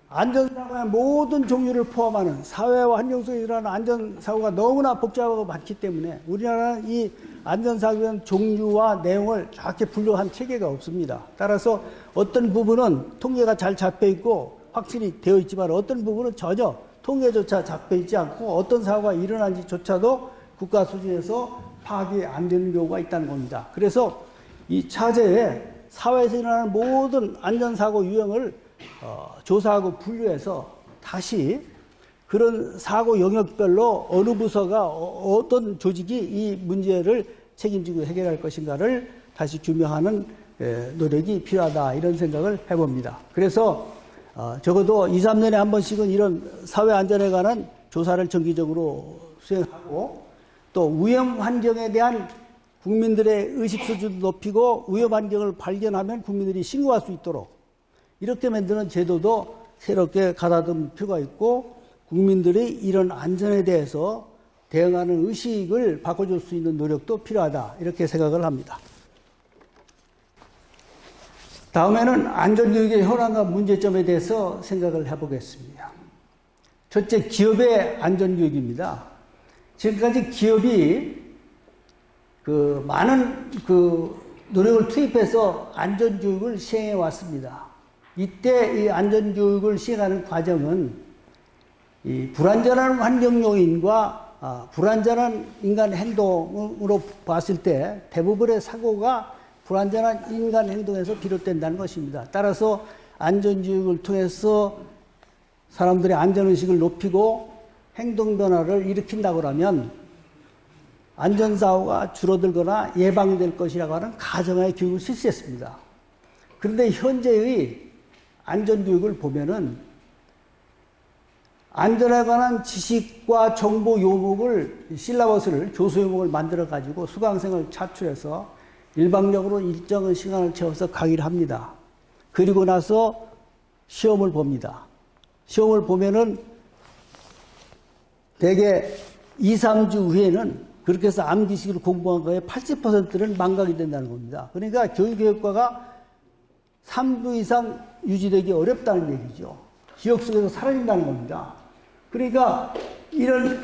안전사고의 모든 종류를 포함하는 사회와 환경 속에 일어나는 안전사고가 너무나 복잡하고 많기 때문에 우리나라는 이 안전사고에 대한 종류와 내용을 정확히 분류한 체계가 없습니다. 따라서 어떤 부분은 통계가 잘 잡혀 있고 확실히 되어 있지만 어떤 부분은 전혀 통계조차 잡혀 있지 않고 어떤 사고가 일어난지조차도 국가 수준에서 파악이 안 되는 경우가 있다는 겁니다. 그래서 이 차제에 사회에서 일어나는 모든 안전사고 유형을 조사하고 분류해서 다시 그런 사고 영역별로 어느 부서가 어떤 조직이 이 문제를 책임지고 해결할 것인가를 다시 규명하는 노력이 필요하다 이런 생각을 해봅니다. 그래서 적어도 2, 3년에 한 번씩은 이런 사회 안전에 관한 조사를 정기적으로 수행하고 또 위험 환경에 대한 국민들의 의식 수준을 높이고 위험 환경을 발견하면 국민들이 신고할 수 있도록 이렇게 만드는 제도도 새롭게 가다듬을 필요가 있고 국민들이 이런 안전에 대해서 대응하는 의식을 바꿔줄 수 있는 노력도 필요하다 이렇게 생각을 합니다. 다음에는 안전교육의 현황과 문제점에 대해서 생각을 해보겠습니다. 첫째, 기업의 안전교육입니다. 지금까지 기업이 많은 노력을 투입해서 안전교육을 시행해 왔습니다. 이때 이 안전교육을 시행하는 과정은 이 불안전한 환경 요인과 불안전한 인간 행동으로 봤을 때 대부분의 사고가 불안전한 인간 행동에서 비롯된다는 것입니다. 따라서 안전교육을 통해서 사람들의 안전의식을 높이고 행동 변화를 일으킨다고 하면 안전사고가 줄어들거나 예방될 것이라고 하는 가정하에 교육을 실시했습니다. 그런데 현재의 안전교육을 보면은 안전에 관한 지식과 정보 요목을 실라버스를 교수 요목을 만들어 가지고 수강생을 차출해서 일방적으로 일정한 시간을 채워서 강의를 합니다. 그리고 나서 시험을 봅니다. 시험을 보면은 대개 2, 3주 후에는 그렇게 해서 암기식으로 공부한 거에 80%는 망각이 된다는 겁니다. 그러니까 교육효과가 3주 이상 유지되기 어렵다는 얘기죠. 기억 속에서 사라진다는 겁니다. 그러니까 이런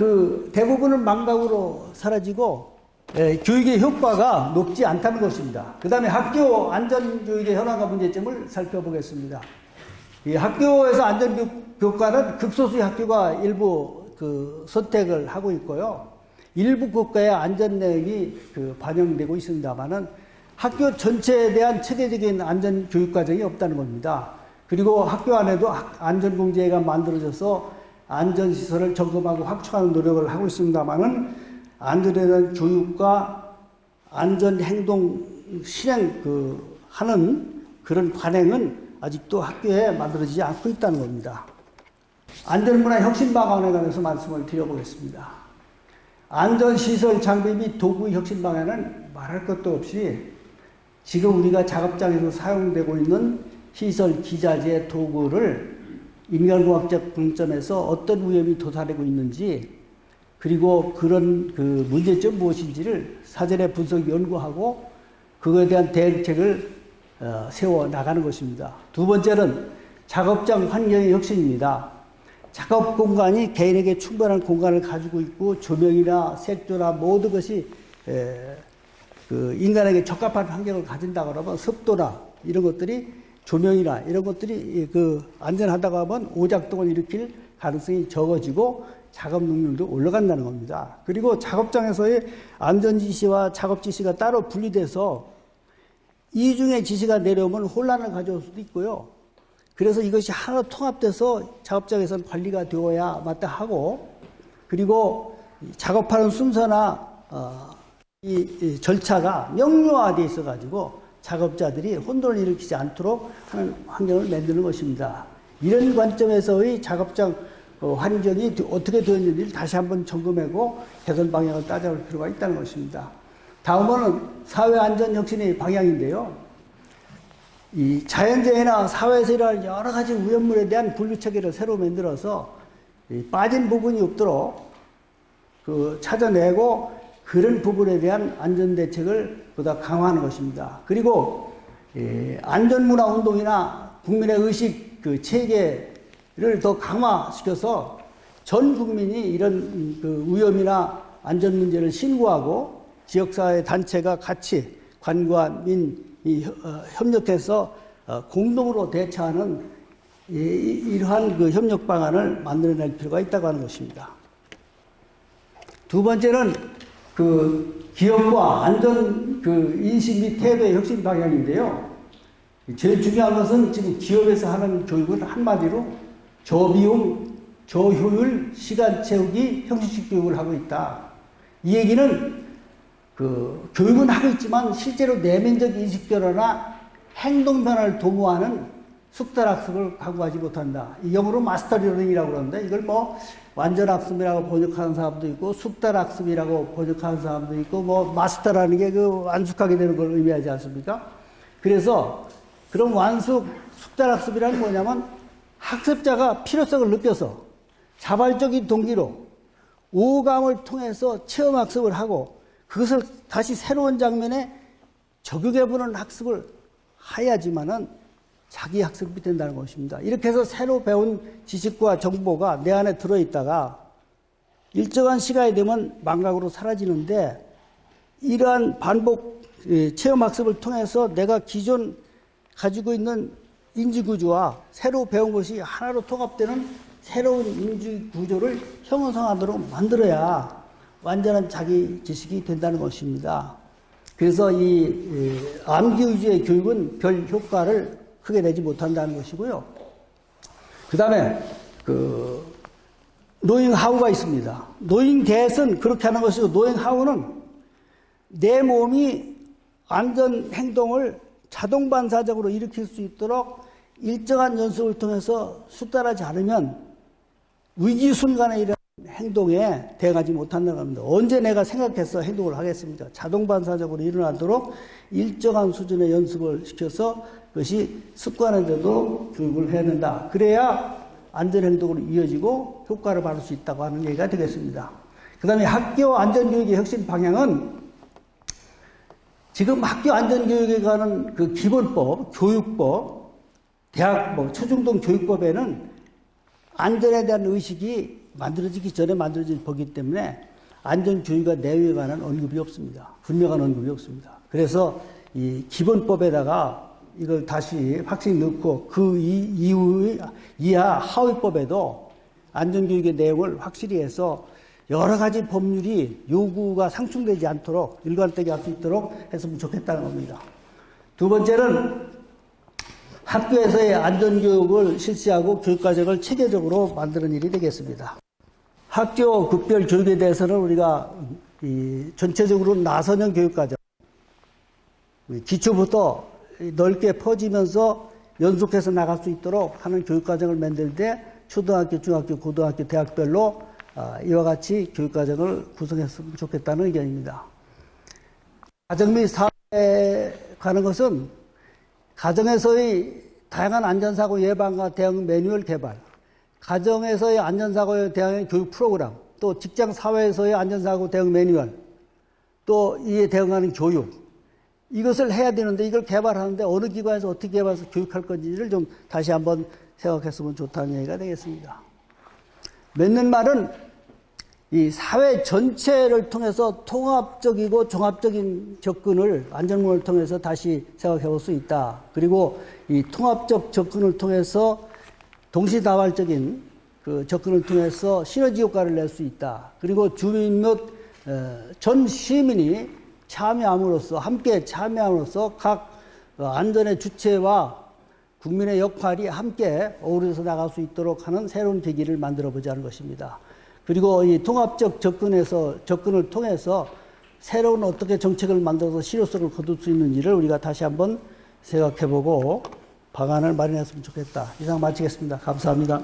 대부분은 망각으로 사라지고 교육의 효과가 높지 않다는 것입니다. 그 다음에 학교 안전교육의 현황과 문제점을 살펴보겠습니다. 이 학교에서 안전교육 교과는 극소수의 학교가 일부 선택을 하고 있고요. 일부 국가의 안전 내용이 반영되고 있습니다만은 학교 전체에 대한 체계적인 안전 교육 과정이 없다는 겁니다. 그리고 학교 안에도 안전공제가 만들어져서 안전시설을 점검하고 확충하는 노력을 하고 있습니다만은 안전에 대한 교육과 안전행동 하는 그런 관행은 아직도 학교에 만들어지지 않고 있다는 겁니다. 안전문화 혁신 방안에 관해서 말씀을 드려보겠습니다. 안전시설 장비 및 도구 혁신 방안은 말할 것도 없이 지금 우리가 작업장에서 사용되고 있는 시설, 기자재, 도구를 인간공학적 관점에서 어떤 위험이 도사되고 있는지 그리고 그런 문제점 무엇인지를 사전에 분석 연구하고 그거에 대한 대응책을 세워 나가는 것입니다. 두 번째는 작업장 환경의 혁신입니다. 작업 공간이 개인에게 충분한 공간을 가지고 있고 조명이나 색조나 모든 것이 인간에게 적합한 환경을 가진다고 하면 습도나 이런 것들이 조명이나 이런 것들이 안전하다고 하면 오작동을 일으킬 가능성이 적어지고 작업 능률도 올라간다는 겁니다. 그리고 작업장에서의 안전 지시와 작업 지시가 따로 분리돼서 이중의 지시가 내려오면 혼란을 가져올 수도 있고요. 그래서 이것이 하나 통합돼서 작업장에서는 관리가 되어야 마땅하고 그리고 작업하는 순서나 이 절차가 명료화되어 있어가지고 작업자들이 혼돈을 일으키지 않도록 하는 환경을 만드는 것입니다. 이런 관점에서의 작업장 환경이 어떻게 되었는지를 다시 한번 점검하고 개선 방향을 따져볼 필요가 있다는 것입니다. 다음은 사회안전혁신의 방향인데요. 이 자연재해나 사회에서 일어날 여러 가지 위험물에 대한 분류체계를 새로 만들어서 빠진 부분이 없도록 찾아내고 그런 부분에 대한 안전대책을 보다 강화하는 것입니다. 그리고 안전문화 운동이나 국민의 의식 체계를 더 강화시켜서 전 국민이 이런 위험이나 안전 문제를 신고하고 지역사회 단체가 같이 관과 민이 협력해서 공동으로 대처하는 이러한 협력 방안을 만들어낼 필요가 있다고 하는 것입니다. 두 번째는 기업과 안전 인식 및 태도의 혁신 방향인데요. 제일 중요한 것은 지금 기업에서 하는 교육은 한마디로 저비용, 저효율, 시간 채우기, 형식식 교육을 하고 있다. 이 얘기는 교육은 하고 있지만 실제로 내면적 인식 변화나 행동 변화를 도모하는 숙달학습을 강구하지 못한다. 이 영어로 마스터 러닝이라고 그러는데 이걸 완전 학습이라고 번역하는 사람도 있고 숙달학습이라고 번역하는 사람도 있고 마스터라는 게 완숙하게 되는 걸 의미하지 않습니까? 그래서 그런 숙달학습이라는 뭐냐면 학습자가 필요성을 느껴서 자발적인 동기로 오감을 통해서 체험학습을 하고 그것을 다시 새로운 장면에 적용해보는 학습을 해야지만은 자기 학습이 된다는 것입니다. 이렇게 해서 새로 배운 지식과 정보가 내 안에 들어있다가 일정한 시간이 되면 망각으로 사라지는데 이러한 반복 체험학습을 통해서 내가 기존 가지고 있는 인지구조와 새로 배운 것이 하나로 통합되는 새로운 인지구조를 형성하도록 만들어야 완전한 자기 지식이 된다는 것입니다. 그래서 이 암기 위주의 교육은 별 효과를 크게 내지 못한다는 것이고요. 그 다음에 노잉 하우가 있습니다. 노잉 대은 그렇게 하는 것이고 노잉 하우는 내 몸이 안전 행동을 자동 반사적으로 일으킬 수 있도록 일정한 연습을 통해서 숙달하지 않으면 위기 순간에 이런 행동에 대응하지 못한다는 겁니다. 언제 내가 생각해서 행동을 하겠습니까? 자동 반사적으로 일어나도록 일정한 수준의 연습을 시켜서 그것이 습관화되도록 교육을 해야 된다. 그래야 안전행동으로 이어지고 효과를 받을 수 있다고 하는 얘기가 되겠습니다. 그 다음에 학교 안전교육의 혁신 방향은 지금 학교 안전교육에 관한 기본법, 교육법, 대학법, 초중등 교육법에는 안전에 대한 의식이 만들어지기 전에 만들어진 법이기 때문에 안전교육과 내외에 관한 언급이 없습니다. 분명한 언급이 없습니다. 그래서 이 기본법에다가 이걸 다시 확실히 넣고 그 이하 하위법에도 안전교육의 내용을 확실히 해서 여러 가지 법률이 요구가 상충되지 않도록 일관되게 할 수 있도록 했으면 좋겠다는 겁니다. 두 번째는 학교에서의 안전교육을 실시하고 교육과정을 체계적으로 만드는 일이 되겠습니다. 학교 급별 교육에 대해서는 우리가 전체적으로 나선형 교육과정, 기초부터 넓게 퍼지면서 연속해서 나갈 수 있도록 하는 교육과정을 만들 때 초등학교, 중학교, 고등학교, 대학별로 이와 같이 교육과정을 구성했으면 좋겠다는 의견입니다. 가정 및 사회에 관한 것은 가정에서의 다양한 안전사고 예방과 대응 매뉴얼 개발, 가정에서의 안전사고에 대한 교육 프로그램, 또 직장 사회에서의 안전사고 대응 매뉴얼, 또 이에 대응하는 교육, 이것을 해야 되는데 이걸 개발하는데 어느 기관에서 어떻게 개발해서 교육할 건지를 좀 다시 한번 생각했으면 좋다는 얘기가 되겠습니다. 맞는 말은 이 사회 전체를 통해서 통합적이고 종합적인 접근을 안전문을 통해서 다시 생각해 볼 수 있다. 그리고 이 통합적 접근을 통해서 동시다발적인 접근을 통해서 시너지 효과를 낼 수 있다. 그리고 주민 및 전 시민이 참여함으로써 함께 참여함으로써 각 안전의 주체와 국민의 역할이 함께 어우러져 나갈 수 있도록 하는 새로운 계기를 만들어 보자는 것입니다. 그리고 이 통합적 접근을 통해서 새로운 어떻게 정책을 만들어서 실효성을 거둘 수 있는 일을 우리가 다시 한번 생각해보고 방안을 마련했으면 좋겠다. 이상 마치겠습니다. 감사합니다.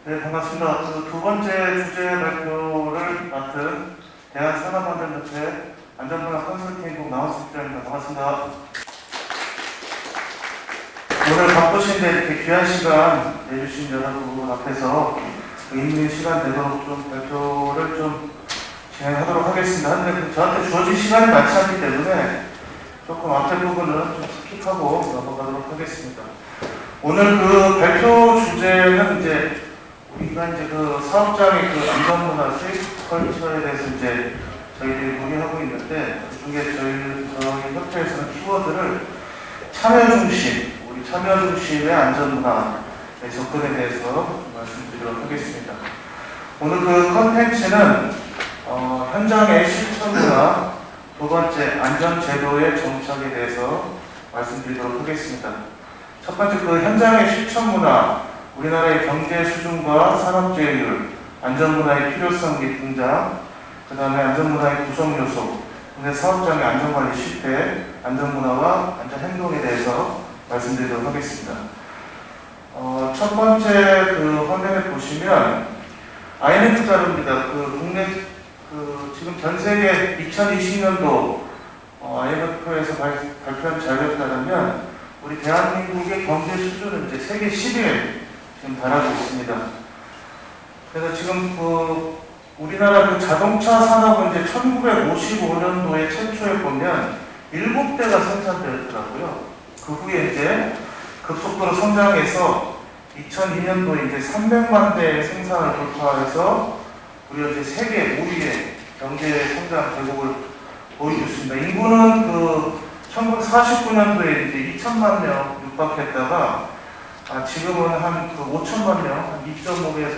네, 반갑습니다. 두 번째 주제 발표를 맡은 대한산업안전협회 안전문화 컨설팅국 나원수 국장입니다. 반갑습니다. 오늘 바쁘신데 이렇게 귀한 시간 내주신 여러분 앞에서 의미 있는 시간 되도록 좀 발표를 좀 진행하도록 하겠습니다. 근데 저한테 주어진 시간이 많지 않기 때문에 조금 앞에 부분은 좀 스킵하고 넘어가도록 하겠습니다. 오늘 그 발표 주제는 이제 우리가 이제 그 사업장의 그 안전문화 세이프 컬처에 대해서 이제 저희들이 논의하고 있는데 그중에 저희 협회에서는 키워드를 참여 중심, 우리 참여 중심의 안전문화의 접근에 대해서 말씀드리도록 하겠습니다. 오늘 그 컨텐츠는 현장의 실천문화, 두 번째 안전제도의 정착에 대해서 말씀드리도록 하겠습니다. 첫 번째 그 현장의 실천문화, 우리나라의 경제 수준과 산업재해율, 안전문화의 필요성 및 등장, 그 다음에 안전문화의 구성요소, 국내 사업장의 안전관리 실태, 안전문화와 안전행동에 대해서 말씀드리도록 하겠습니다. 첫 번째 그 화면에 보시면 IMF 자료입니다. 그 국내 지금 전 세계 2020년도 IMF에서 발표한 자료에 따르면 우리 대한민국의 경제 수준은 이제 세계 10위에 지금 달하고 있습니다. 그래서 지금 우리나라 그 자동차 산업은 이제 1955년도에 최초에 보면 7대가 생산되었더라고요. 그 후에 이제 급속도로 성장해서 2002년도에 이제 300만 대의 생산을 돌파해서 우리가 이제 세계 5위의 경제 성장 대국을 보이고 있습니다. 인구는 그 1949년도에 이제 2천만 명 육박했다가 지금은 한 5천만 명, 한 2.5배에서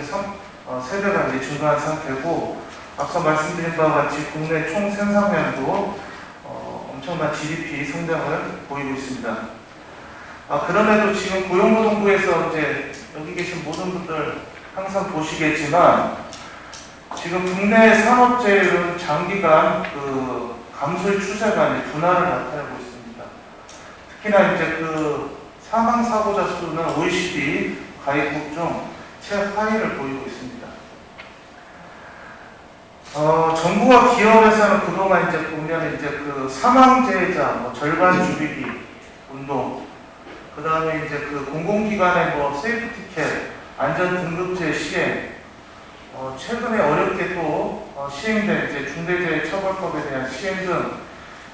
3배가 이제 증가한 상태고, 앞서 말씀드린 바와 같이 국내 총 생산량도 엄청난 GDP 성장을 보이고 있습니다. 그럼에도 지금 고용노동부에서 이제 여기 계신 모든 분들 항상 보시겠지만, 지금 국내 산업재해율은 장기간 그 감소의 추세가 이제 둔화를 나타내고 있습니다. 특히나 이제 그 사망 사고자 수는 OECD 가입국 중 최하위를 보이고 있습니다. 정부와 기업에서는 그동안 이제 보면 이제 그 사망재해자 절반 줄이기 운동, 그 다음에 이제 그 공공기관의 세이프티켓 안전 등급제 시행, 최근에 어렵게 또 시행된 이제 중대재해처벌법에 대한 시행 등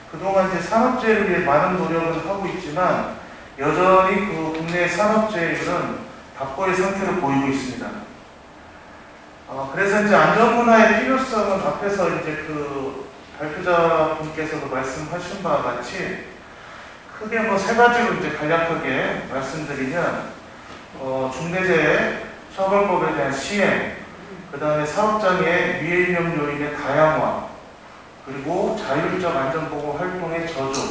그동안 이제 산업재해를 위해 많은 노력을 하고 있지만 여전히 그 국내 산업재해율은 답보의 상태를 보이고 있습니다. 그래서 이제 안전문화의 필요성은 앞에서 이제 그 발표자 분께서도 말씀하신 바와 같이 크게 3가지로 이제 간략하게 말씀드리면, 중대재해 처벌법에 대한 시행, 그 다음에 사업장의 위해위험 요인의 다양화, 그리고 자율적 안전보호 활동의 저조,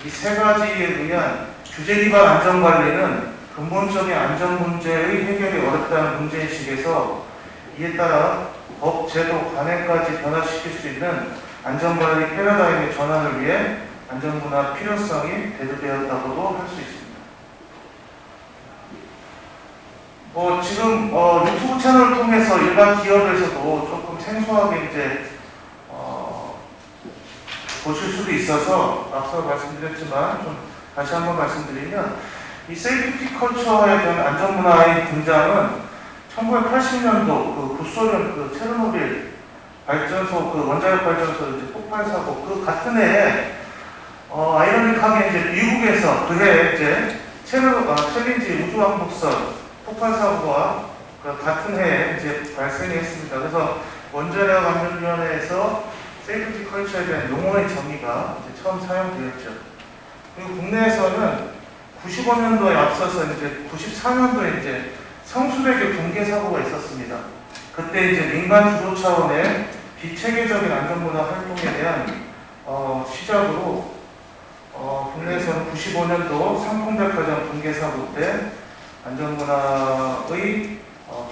이 3가지에 의한 규제 기반 안전관리는 근본적인 안전 문제의 해결이 어렵다는 문제인식에서 이에 따라 법, 제도, 관행까지 변화시킬 수 있는 안전관리 패러다임의 전환을 위해 안전문화 필요성이 대두되었다고도 할 수 있습니다. 지금 유튜브 채널을 통해서 일반 기업에서도 조금 생소하게 이제 보실 수도 있어서 앞서 말씀드렸지만 좀 다시 한번 말씀드리면, 이 세이프티 컬처에 대한 안전문화의 등장은 1980년도 그 구소련 그 체르노빌 발전소 그 원자력 발전소 이제 폭발 사고 그 같은 해에 아이러니하게 이제 미국에서 그해 이제 챌린지 우주왕복선 폭발 사고와 그 같은 해에 이제 발생이 했습니다. 그래서 원자력 안전위원회에서 세이프티 컬처에 대한 용어의 정의가 이제 처음 사용되었죠. 그리고 국내에서는 95년도에 앞서서 이제 94년도에 이제 성수대 교 붕괴 사고가 있었습니다. 그때 이제 민간 주도 차원의 비체계적인 안전문화 활동에 대한 시작으로 국내에서는 95년도 상품백화점 붕괴사고 때 안전문화의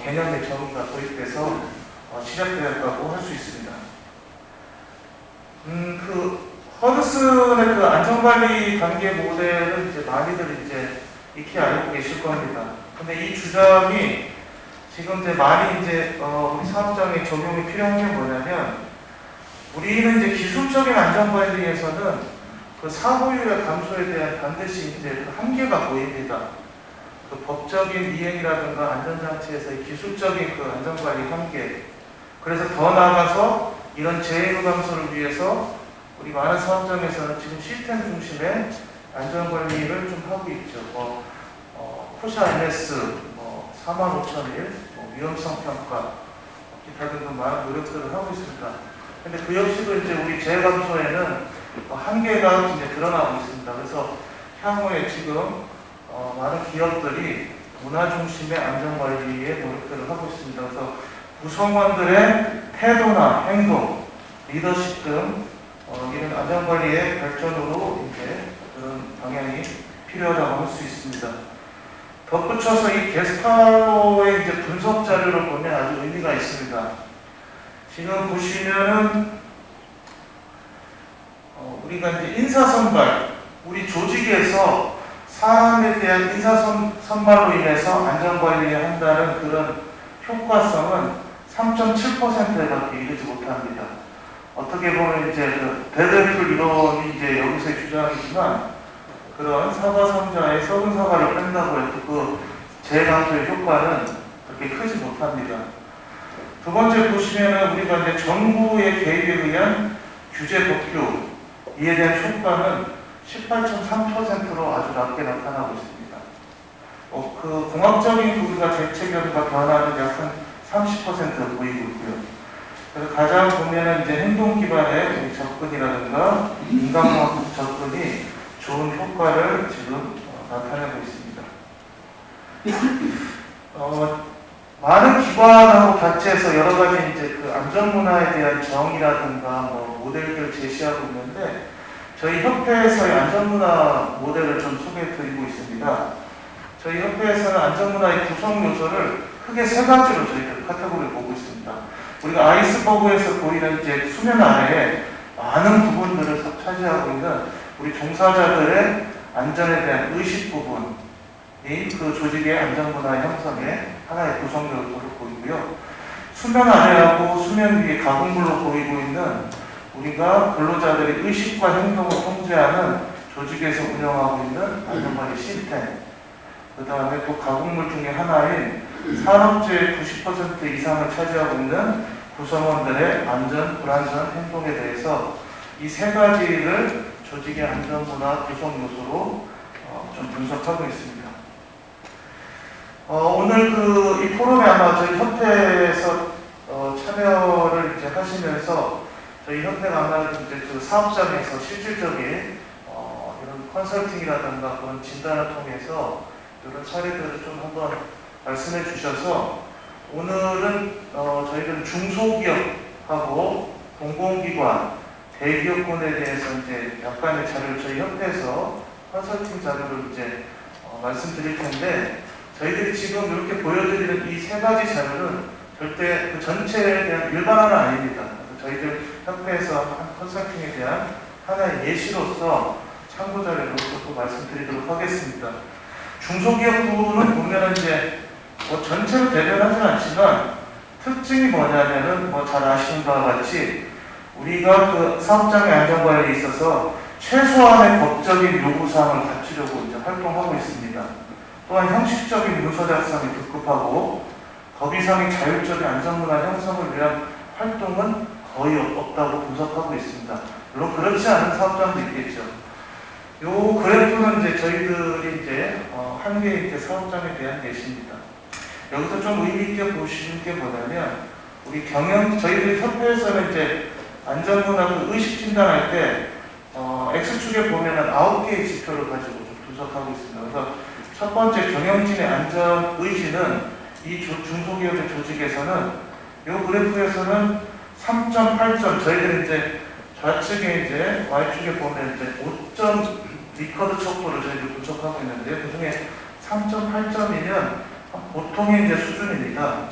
개념의 정의가 도입돼서 시작되었다고 할 수 있습니다. 허드슨의 그 안전관리 단계 모델은 이제 많이들 이제 익히 알고 계실 겁니다. 근데 이 주장이 지금 이제 많이 이제 우리 사업장에 적용이 필요한 게 뭐냐면, 우리는 이제 기술적인 안전관리에서는 그 사고율의 감소에 대한 반드시 이제 그 한계가 보입니다. 그 법적인 이행이라든가 안전장치에서의 기술적인 그 안전관리 한계. 그래서 더 나아가서 이런 재해로 감소를 위해서 우리 많은 사업장에서는 지금 시스템 중심의 안전관리를 좀 하고 있죠. 코샤 MS, 45,001, 위험성 평가, 기타 등등 많은 노력들을 하고 있습니다. 근데 그 역시도 이제 우리 재해 감소에는 한계가 이제 드러나고 있습니다. 그래서 향후에 지금 많은 기업들이 문화 중심의 안전관리에 노력들을 하고 있습니다. 그래서 구성원들의 태도나 행동, 리더십 등 이런 안전관리의 발전으로 이제 그런 방향이 필요하다고 할 수 있습니다. 덧붙여서 이 게스탈로의 이제 분석 자료를 보면 아주 의미가 있습니다. 지금 보시면은 우리가 이제 인사선발, 우리 조직에서 사람에 대한 인사선발로 인해서 안전관리를 한다는 그런 효과성은 3.7%밖에 이르지 못합니다. 어떻게 보면 이제 그 데드풀 이론이 이제 여기서의 주장이지만, 그런 사과상자의 썩은 사과를 뺀다고 해도 그 재감소의 효과는 그렇게 크지 못합니다. 두 번째 보시면은 우리가 이제 정부의 개입에 의한 규제 법규, 이에 대한 효과는 18.3%로 아주 낮게 나타나고 있습니다. 그 공학적인 우리가 대책과 변화는 약 한 30% 보이고 있고요. 그래서 가장 보면은 이제 행동 기반의 접근이라든가 인간공학 접근이 좋은 효과를 지금 나타내고 있습니다. 많은 기관하고 같이 해서 여러 가지 이제 그 안전문화에 대한 정의라든가 모델들을 제시하고 있는데, 저희 협회에서의 안전문화 모델을 좀 소개해 드리고 있습니다. 저희 협회에서는 안전문화의 구성 요소를 크게 세 가지로 저희들 카테고리를 보고 있습니다. 우리가 아이스버그에서 보이는 이제 수면 아래에 많은 부분들을 차지하고 있는 우리 종사자들의 안전에 대한 의식 부분이 그 조직의 안전문화 형성의 하나의 구성 요소로 보이고요. 수면 아래하고 수면 위에 가공물로 보이고 있는 우리가 근로자들의 의식과 행동을 통제하는 조직에서 운영하고 있는 안전관리 시스템, 그 다음에 또 가공물 중에 하나인 산업재의 90% 이상을 차지하고 있는 구성원들의 안전, 불안전 행동에 대해서 이 세 가지를 조직의 안전문화 구성 요소로 좀 분석하고 있습니다. 오늘 이 포럼에 아마 저희 협회에서 참여를 이제 하시면서 저희 협회가 아마 이제 그 사업장에서 실질적인 이런 컨설팅이라든가 그런 진단을 통해서 이런 사례들을 좀 한번 말씀해 주셔서, 오늘은 저희들은 중소기업하고 공공기관, 대기업군에 대해서 이제 약간의 자료를 저희 협회에서 컨설팅 자료를 이제 말씀드릴 텐데, 저희들이 지금 이렇게 보여드리는 이 세 가지 자료는 절대 그 전체에 대한 일반화는 아닙니다. 저희들 협회에서 한 컨설팅에 대한 하나의 예시로서 참고 자료로서 또 말씀드리도록 하겠습니다. 중소기업부는 보면은 이제 전체로 대변하지는 않지만 특징이 뭐냐면은 잘 아시는 바와 같이 우리가 그 사업장의 안전관리에 있어서 최소한의 법적인 요구사항을 갖추려고 이제 활동하고 있습니다. 또한 형식적인 문서 작성이 급급하고 법 이상의 자율적인 안전문화 형성을 위한 활동은 거의 없다고 분석하고 있습니다. 물론 그렇지 않은 사업장도 있겠죠. 요 그래프는 이제 저희들이 이제 한 개의 이제 사업장에 대한 예시입니다. 여기서 좀 의미 있게 보시는 게 뭐냐면, 우리 저희들 협회에서는 이제 안전문화 의식 진단할 때 X축에 보면은 9개의 지표를 가지고 좀 분석하고 있습니다. 그래서 첫 번째 경영진의 안전 의지는 이 중소기업의 조직에서는 이 그래프에서는 3.8점, 저희들은 이제 좌측에 이제 Y축에 보면 이제 5점 리커드 척도를 저희가 분석하고 있는데요. 그 중에 3.8점이면 보통의 이제 수준입니다.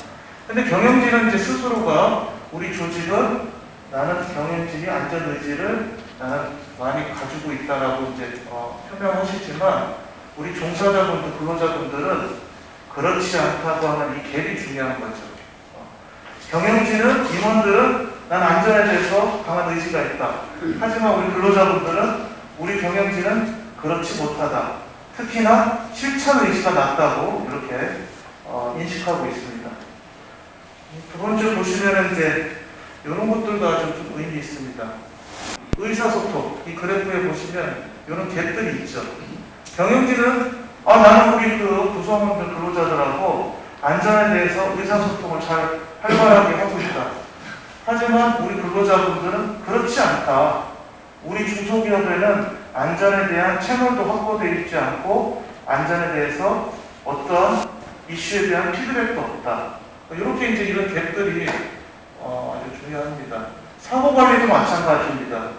근데 경영진은 이제 스스로가 우리 조직은 나는 경영진이 안전 의지를 나는 많이 가지고 있다라고 이제 표명하시지만 우리 종사자분들, 근로자분들은 그렇지 않다고 하는 이 갭이 중요한 거죠. 경영진은 임원들은 난 안전에 대해서 강한 의지가 있다. 하지만 우리 근로자분들은 우리 경영진은 그렇지 못하다. 특히나 실천 의지가 낮다고 이렇게 인식하고 있습니다. 두 번째 보시면은 이제 이런 것들도 아주 좀 의미 있습니다. 의사소통, 이 그래프에 보시면 이런 갭들이 있죠. 경영진은 나는 우리 그 구성원들 근로자들하고 안전에 대해서 의사소통을 잘 활발하게 하고 있다. 하지만 우리 근로자분들은 그렇지 않다. 우리 중소기업에는 안전에 대한 채널도 확보되어 있지 않고 안전에 대해서 어떤 이슈에 대한 피드백도 없다. 이렇게 이제 이런 갭들이 아주 중요합니다. 사고관리도 마찬가지입니다.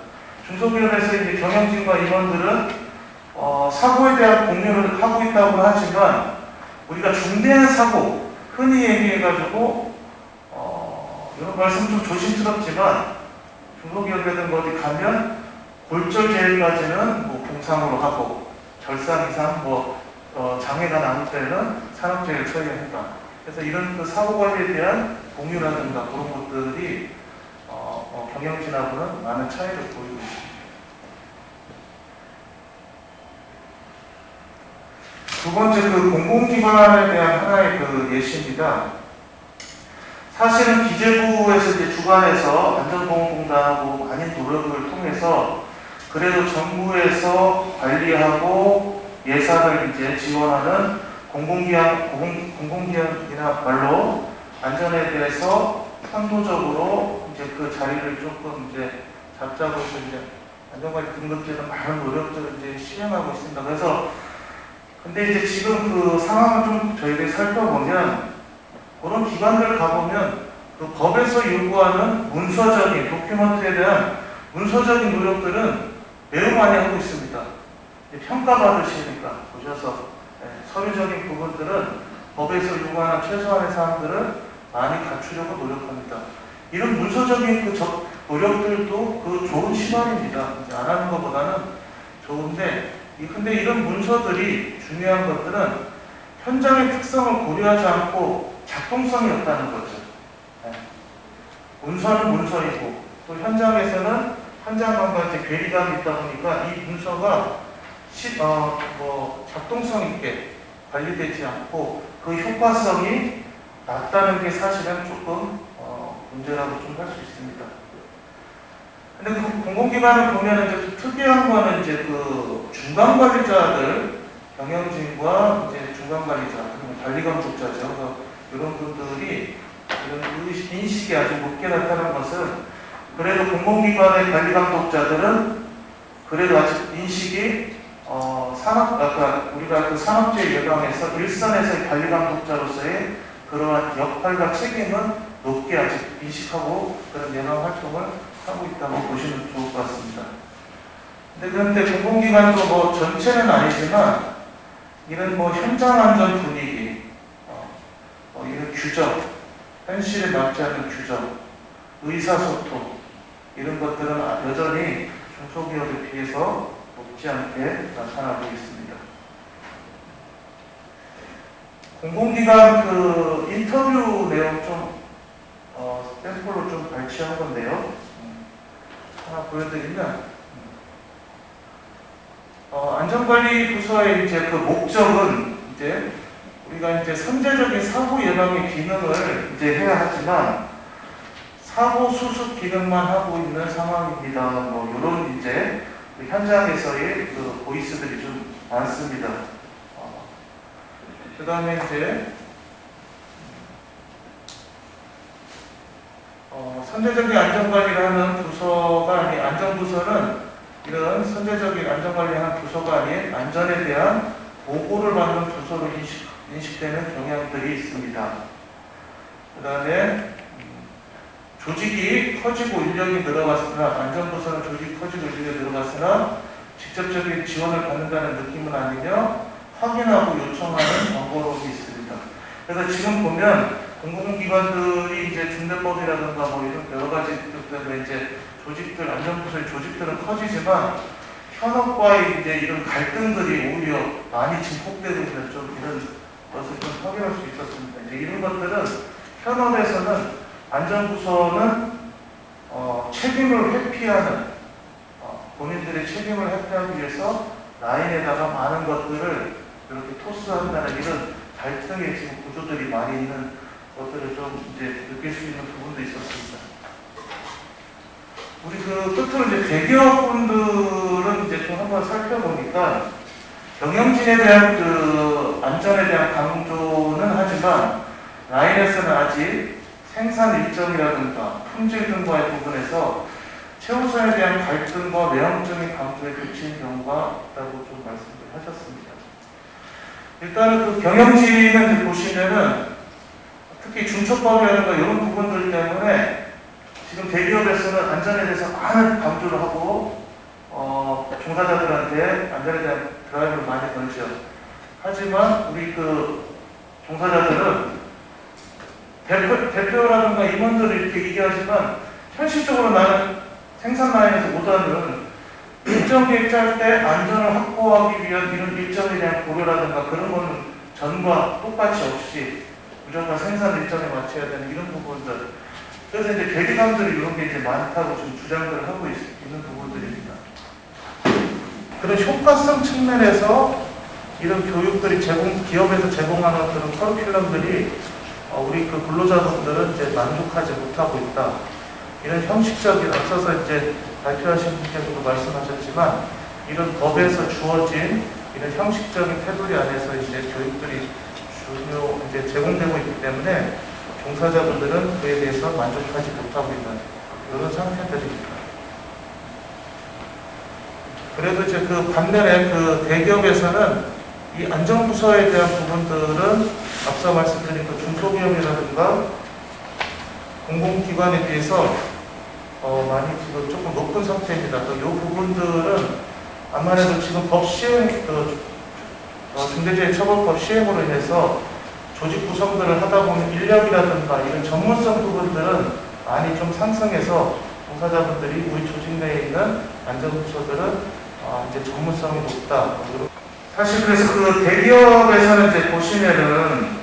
중소기업에서 이제 경영진과 임원들은 사고에 대한 공유를 하고 있다고 하지만 우리가 중대한 사고, 흔히 얘기해가지고 이런 말씀 좀 조심스럽지만 중소기업이든 어디 가면 골절제일까지는 뭐 공상으로 하고 절상 이상 장애가 남을 때는 산업재해를 처리한다. 그래서 이런 그 사고관리에 대한 공유라든가 그런 것들이 경영진하고는 많은 차이를 보이고 있습니다. 두 번째 그 공공기관에 대한 하나의 그 예시입니다. 사실은 기재부에서 이제 주관해서 안전보건공단하고 많은 노력을 통해서 그래도 정부에서 관리하고 예산을 이제 지원하는 공공기관이나 말로 안전에 대해서 상도적으로 이제 그 자리를 조금 이제 잡자고 해서 이제 안전관리 등급제는 많은 노력들을 이제 시행하고 있습니다. 그래서 근데 이제 지금 그 상황을 좀 저희들이 살펴보면 그런 기관들 가보면 그 법에서 요구하는 문서적인 도큐먼트에 대한 문서적인 노력들은 매우 많이 하고 있습니다. 평가받으시니까 보셔서 서류적인 부분들은 법에서 요구하는 최소한의 사항들을 많이 갖추려고 노력합니다. 이런 문서적인 그 노력들도 그 좋은 시간입니다. 안 하는 것보다는 좋은데, 근데 이런 문서들이 중요한 것들은 현장의 특성을 고려하지 않고 작동성이 없다는 거죠. 문서는 문서이고 또 현장에서는 현장감과 이제 괴리감이 있다 보니까 이 문서가 작동성 있게 관리되지 않고 그 효과성이 낮다는 게 사실은 조금 문제라고 좀 할 수 있습니다. 근데 그 공공기관을 보면 이제 특이한 거는 이제 그 중간관리자들, 경영진과 이제 중간관리자, 관리감독자죠. 이런 분들이 이런 인식이 아주 높게 나타난 것은 그래도 공공기관의 관리감독자들은 그래도 아직 인식이 우리가 그 산업재해 예방에서 일선에서의 관리감독자로서의 그러한 역할과 책임은 높게 아직 인식하고 그런 예방 활동을 하고 있다고 보시면 좋을 것 같습니다. 그런데 공공기관도 전체는 아니지만 이런 현장 안전 분위기, 이런 규정, 현실에 맞지 않는 규정, 의사소통 이런 것들은 여전히 중소기업에 비해서 높지 않게 나타나고 있습니다. 공공기관 그 인터뷰 내용 좀 샘플로 좀 발췌한 건데요. 하나 보여드리면 안전관리 부서의 이제 그 목적은 이제 우리가 이제 선제적인 사고 예방의 기능을 이제 해야 하지만 사고 수습 기능만 하고 있는 상황입니다. 이런 이제 그 현장에서의 그 보이스들이 좀 많습니다. 그 다음에 이제 선제적인 안전관리를 하는 부서가 아닌 안전부서는 이런 선제적인 안전관리를 하는 부서가 아닌 안전에 대한 보고를 받는 부서로 인식되는 경향들이 있습니다. 그 다음에 조직이 커지고 인력이 늘어갔으나 안전부서는 조직이 커지고 인력이 늘어갔으나 직접적인 지원을 받는다는 느낌은 아니며 확인하고 요청하는 번거로움이 있습니다. 그래서 지금 보면 공공기관들이 이제 중대법이라든가 뭐 이런 여러 가지 때문에 이제 조직들, 안전부서의 조직들은 커지지만 현업과의 이제 이런 갈등들이 오히려 많이 증폭되고 있는 좀 이런 것을 좀 확인할 수 있었습니다. 이제 이런 것들은 현업에서는 안전부서는 책임을 회피하는 본인들의 책임을 회피하기 위해서 라인에다가 많은 것들을 이렇게 토스한다는 이런 갈등의 지금 구조들이 많이 있는 것들을 좀 이제 느낄 수 있는 부분도 있었습니다. 우리 그 끝으로 이제 대기업분들은 이제 좀 한번 살펴보니까 경영진에 대한 그 안전에 대한 강조는 하지만 라인에서는 아직 생산 일정이라든가 품질 등과의 부분에서 최우선에 대한 갈등과 내용적인 강조에 그치는 경우가 있다고 좀 말씀을 하셨습니다. 일단은 그 경영진은 보시면은 특히 중첩법이라든가 이런 부분들 때문에 지금 대기업에서는 안전에 대해서 많은 강조를 하고 종사자들한테 안전에 대한 드라이브를 많이 걸죠. 하지만 우리 그 종사자들은 대표라든가 임원들을 이렇게 얘기하지만 현실적으로 나는 생산 라인에서보다는 일정 계획 짤 때 안전을 확보하기 위한 이런 일정에 대한 고려라든가 그런 거는 전과 똑같이 없이 무조건 생산 일정에 맞춰야 되는 이런 부분들. 그래서 이제 대리감들이 이런 게 이제 많다고 좀 주장을 하고 있는 부분들입니다. 그런 효과성 측면에서 이런 교육들이 기업에서 제공하는 그런 커리큘럼들이 우리 그 근로자분들은 이제 만족하지 못하고 있다. 이런 형식적인 앞서서 이제 발표하신 분께서도 말씀하셨지만 이런 법에서 주어진 이런 형식적인 테두리 안에서 이제 교육들이 이제 제공되고 있기 때문에 종사자분들은 그에 대해서 만족하지 못하고 있는 이런 상태들입니다. 그래도 이제 그 반면에 그 대기업에서는 이 안전부서에 대한 부분들은 앞서 말씀드린 그 중소기업이라든가 공공기관에 비해서 많이 지금 조금 높은 상태입니다. 이 부분들은 아무래도 지금 법 시행, 중대재해처벌법 시행으로 인해서 조직 구성들을 하다 보면 인력이라든가 이런 전문성 부분들은 많이 좀 상승해서 종사자분들이 우리 조직 내에 있는 안전부서들은 이제 전문성이 높다. 사실 그래서 그 대기업에서는 이제 보시면은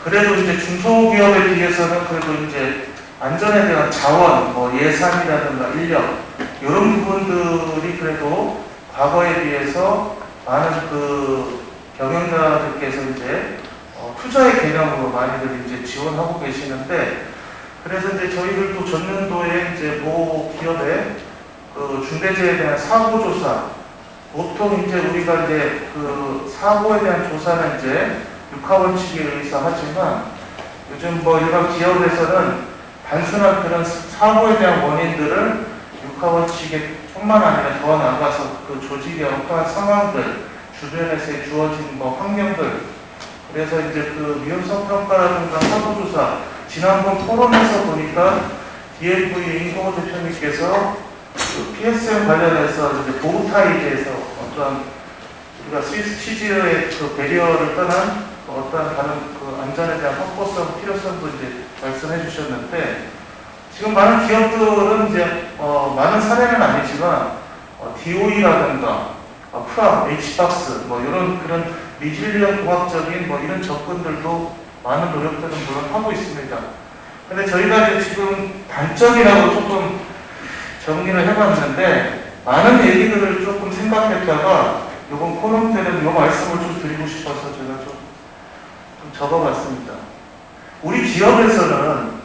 그래도 이제 중소기업에 비해서는 그래도 이제 안전에 대한 자원, 뭐 예산이라든가 인력 이런 부분들이 그래도 과거에 비해서 많은 그 경영자들께서 이제 투자의 개념으로 많이들 이제 지원하고 계시는데 그래서 이제 저희들도 전년도에 이제 모 기업의 그 중대재해에 대한 사고 조사 보통 이제 우리가 이제 그 사고에 대한 조사는 이제 육하원칙에 의해서 하지만 요즘 뭐 일반 기업에서는 단순한 그런 사고에 대한 원인들을 육하원칙에 뿐만 아니라 더 나아가서 그 조직의 어떠한 상황들, 주변에서 주어진 뭐 환경들, 그래서 이제 그 위험성 평가라든가 사고조사, 지난번 토론에서 보니까 DLV 임동호 대표님께서 그 PSM 관련해서 이제 보호타에 대해서 어떠한 우리가 스위스 치즈의 그 배리어를 떠난 어떠한 다른 그 안전에 대한 확보성, 필요성도 이제 말씀해 주셨는데 지금 많은 기업들은 이제 많은 사례는 아니지만 DOE라든가 프람, H박스 뭐 이런 그런 리질리언 공학적인 뭐 이런 접근들도 많은 노력들은 물론 하고 있습니다. 근데 저희가 이제 지금 단점이라고 조금 정리를 해봤는데 많은 얘기들을 조금 생각했다가 이번 코너 때는 이 말씀을 좀 드리고 싶어서 제가 좀 적어봤습니다. 우리 기업에서는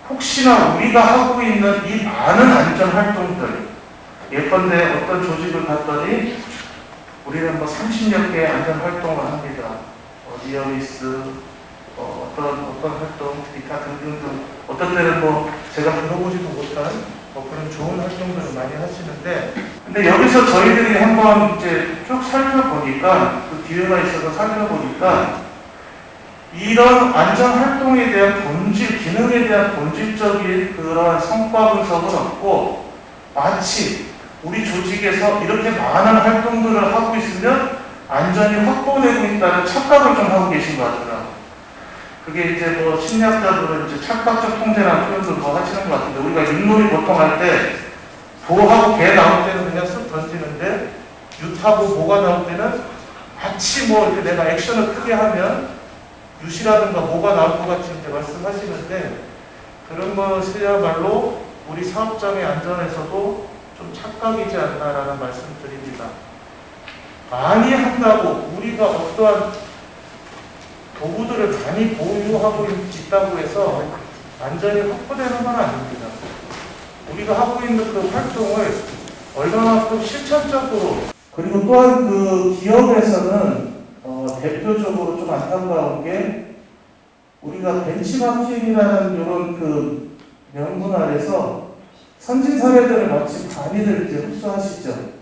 혹시나 우리가 하고 있는 이 많은 안전 활동들, 예컨대 어떤 조직을 갔더니 우리는 뭐 30여 개의 안전 활동을 합니다. 리어리스, 어떤 활동, 기타 등등등, 어떤 때는 뭐 제가 들어보지도 못한 그런 좋은 활동들을 많이 하시는데, 근데 여기서 저희들이 한번 이제 쭉 살펴보니까, 그 기회가 있어서 살펴보니까, 이런 안전 활동에 대한 본질, 기능에 대한 본질적인 그러한 성과 분석은 없고, 마치 우리 조직에서 이렇게 많은 활동들을 하고 있으면 안전이 확보되고 있다는 착각을 좀 하고 계신 것 같더라고요. 그게 이제 뭐 심리학자들은 이제 착각적 통제라는 표현도 뭐 하시는 것 같은데, 우리가 윷놀이 보통 할 때 도하고 개 나올 때는 그냥 쓱 던지는데, 윷하고 모가 나올 때는 마치 뭐 이렇게 내가 액션을 크게 하면 윷이라든가 모가 나올 것 같이 이제 말씀하시는데, 그런 것이야말로 우리 사업장의 안전에서도 좀 착각이지 않나라는 말씀드립니다. 많이 한다고 우리가 어떠한 도구들을 많이 보유하고 있다고 해서 안전이 확보되는 건 아닙니다. 우리가 하고 있는 그 활동을 얼마만큼 실천적으로, 그리고 또한 그 기업에서는 대표적으로 좀 안타까운 게, 우리가 벤치마킹이라는 이런 그 명분 아래서 선진 사례들을 마치 많이들 이제 흡수하시죠.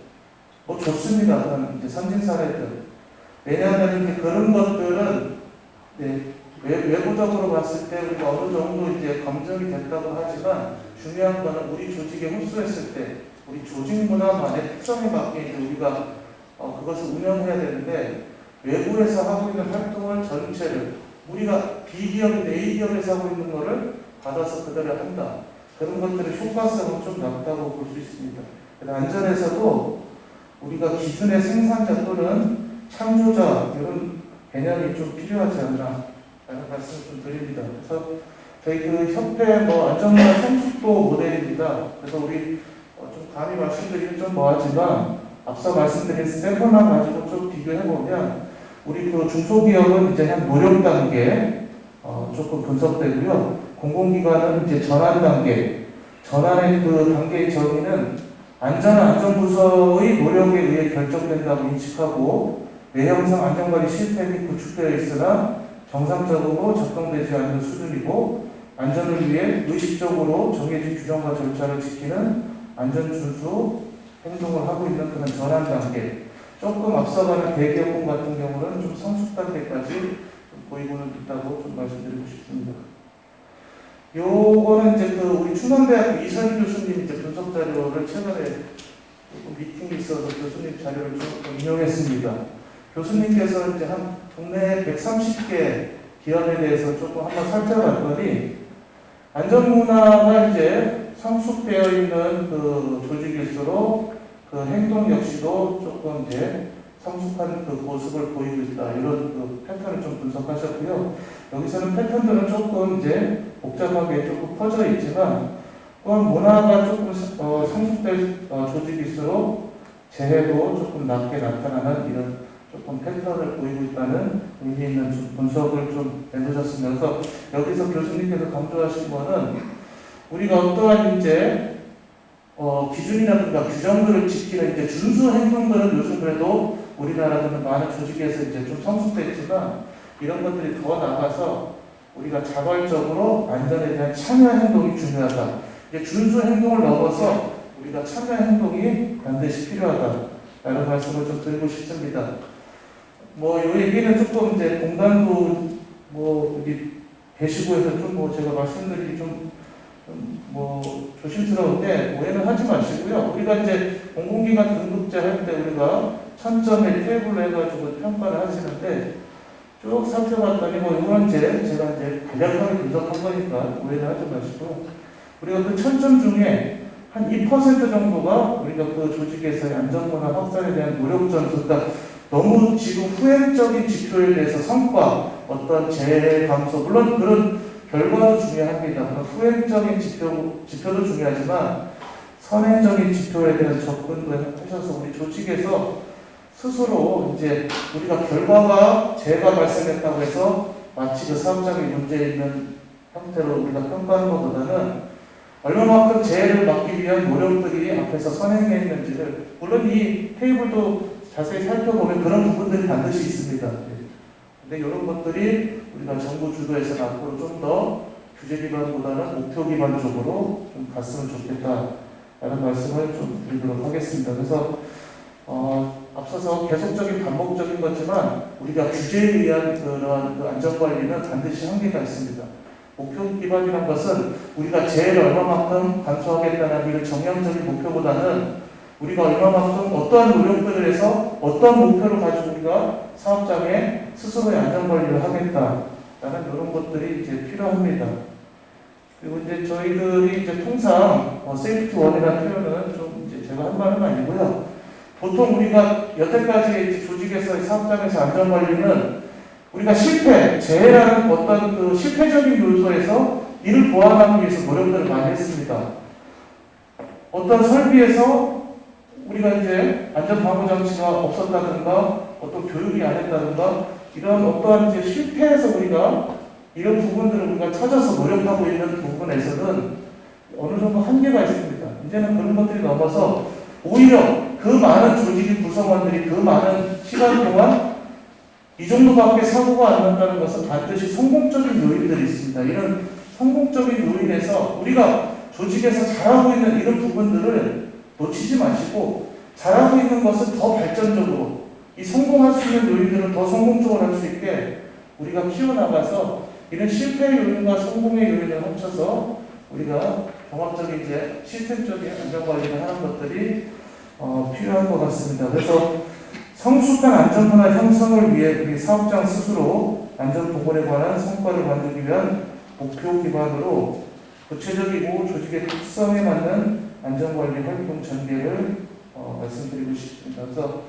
뭐 좋습니다. 그런 이제 선진 사례들. 왜냐하면 이제 그런 것들은 외부적으로 봤을 때 우리가 어느 정도 이제 검증이 됐다고 하지만, 중요한 거는 우리 조직에 흡수했을 때 우리 조직 문화만의 특성에 맞게 이제 우리가 그것을 운영해야 되는데, 외부에서 하고 있는 활동을 전체를 우리가 B기업인데 A기업에서 하고 있는 거를 받아서 그대로 한다. 그런 것들의 효과성은 좀 낮다고 볼 수 있습니다. 안전에서도 우리가 기존의 생산자 또는 창조자 이런 개념이 좀 필요하지 않나 라는 말씀을 좀 드립니다. 그래서 저희 그 협회 안전문화 성숙도 모델입니다. 그래서 우리 좀 감히 말씀드리긴 좀 뭐하지만, 앞서 말씀드린 세분화 가지고 좀 비교해보면 우리 그 중소기업은 이제 한 노력 단계 조금 분석되고요. 공공기관은 이제 전환 단계, 전환의 그 단계의 정의는 안전부서의 노력에 의해 결정된다고 인식하고, 외형상 안전관리 시스템이 구축되어 있으나 정상적으로 작동되지 않는 수준이고, 안전을 위해 의식적으로 정해진 규정과 절차를 지키는 안전준수 행동을 하고 있는 그런 전환 단계. 조금 앞서가는 대기업군 같은 경우는 좀 성숙 단계까지 보이고는 있다고 좀 말씀드리고 싶습니다. 요거는 이제 그 우리 충남대학교 이선희 교수님 이제 분석 자료를 최근에 미팅이 있어서 교수님 자료를 좀 인용했습니다. 교수님께서 이제 한 국내 130개 기업에 대해서 조금 한번 살펴봤더니, 안전문화가 이제 성숙되어 있는 그 조직일수록 그 행동 역시도 조금 이제 성숙한 그 모습을 보이고 있다. 이런 그 패턴을 좀 분석하셨고요. 여기서는 패턴들은 조금 이제 복잡하게 조금 퍼져 있지만, 또한 문화가 조금 성숙된 조직일수록 재해도 조금 낮게 나타나는 이런 조금 패턴을 보이고 있다는 의미 있는 분석을 좀 내놓으셨습니다. 그래서 여기서 교수님께서 강조하신 거는, 우리가 어떠한 이제 기준이라든가 규정들을 지키는 이제 준수 행동들은 요즘 그래도 우리나라는 많은 조직에서 이제 좀 성숙됐지만, 이런 것들이 더 나가서 우리가 자발적으로 안전에 대한 참여 행동이 중요하다. 이제 준수 행동을 넘어서 우리가 참여 행동이 반드시 필요하다라는 말씀을 좀 드리고 싶습니다. 이 얘기는 조금 이제 공단도 여기 계시고 해서 좀 제가 말씀드리기 좀 조심스러운데 오해는 하지 마시고요. 우리가 이제 공공기관 등급제 할 때 우리가 1000점의 테이블로 해가지고 평가를 하시는데, 쭉 살펴봤더니 이건 제가 이제 간략하게 분석한 거니까 오해는 하지 마시고, 우리가 그 1000점 중에 한 2% 정도가 우리가 그 조직에서의 안전문화 확산에 대한 노력 전수, 그러니까 너무 지금 후행적인 지표에 대해서 성과, 어떤 재해 감소, 물론 그런 결과도 중요합니다. 후행적인 지표도 중요하지만 선행적인 지표에 대한 접근도 하셔서 우리 조직에서 스스로 이제 우리가 결과가 재해가 발생했다고 해서 마치 그 사업장에 문제 있는 형태로 우리가 평가하는 것보다는 얼마만큼 재해를 막기 위한 노력들이 앞에서 선행해 있는지를, 물론 이 테이블도 자세히 살펴보면 그런 부분들이 반드시 있습니다. 근데 이런 것들이 우리가 정부 주도에서는 앞으로 좀 더 규제 기반보다는 목표 기반적으로 좀 갔으면 좋겠다라는 말씀을 좀 드리도록 하겠습니다. 그래서 앞서서 계속적인 반복적인 거지만 우리가 규제에 의한 그러한 그 안전관리는 반드시 한계가 있습니다. 목표 기반이라는 것은 우리가 재해를 얼마만큼 감소하겠다는 이런 정량적인 목표보다는 우리가 얼마만큼 어떠한 노력들을 해서 어떤 목표를 가지고 우리가 사업장에 스스로의 안전관리를 하겠다라는 이런 것들이 이제 필요합니다. 그리고 이제 저희들이 이제 통상 세이프티 원이라는 표현은 좀 이제 제가 한 말은 아니고요. 보통 우리가 여태까지 조직에서의 사업장에서 안전관리는 우리가 실패, 재해라는 어떤 그 실패적인 요소에서 이를 보완하기 위해서 노력들을 많이 했습니다. 어떤 설비에서 우리가 이제 안전방호장치가 없었다든가 어떤 교육이 안 했다든가 이런 어떠한 이제 실패에서 우리가 이런 부분들을 우리가 찾아서 노력하고 있는 부분에서는 어느 정도 한계가 있습니다. 이제는 그런 것들이 넘어서 오히려 그 많은 조직의 구성원들이 그 많은 시간 동안 이 정도밖에 사고가 안 난다는 것은 반드시 성공적인 요인들이 있습니다. 이런 성공적인 요인에서 우리가 조직에서 잘하고 있는 이런 부분들을 놓치지 마시고 잘하고 있는 것은 더 발전적으로 이 성공할 수 있는 요인들을 더 성공적으로 할 수 있게 우리가 키워나가서 이런 실패의 요인과 성공의 요인을 합쳐서 우리가 종합적인 이제 시스템적인 안전관리를 하는 것들이 필요한 것 같습니다. 그래서 성숙한 안전문화 형성을 위해 우리 사업장 스스로 안전보건에 관한 성과를 만들기 위한 목표 기반으로 구체적이고 조직의 특성에 맞는 안전관리 활동 전개를 말씀드리고 싶습니다. 그래서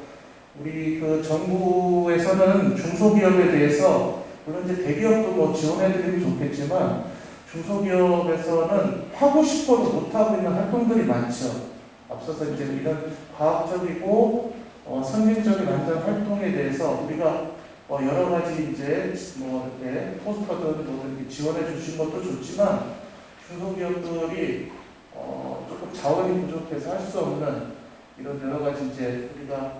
우리 그 정부에서는 중소기업에 대해서 물론 이제 대기업도 뭐 지원해드리면 좋겠지만 중소기업에서는 하고 싶어도 못하고 있는 활동들이 많죠. 앞서서 이제 이런 과학적이고 선진적인 안전 활동에 대해서 우리가 여러 가지 이제 뭐 이렇게 포스터들 뭐 이렇게 지원해 주신 것도 좋지만 중소기업들이 조금 자원이 부족해서 할 수 없는 이런 여러 가지 이제 우리가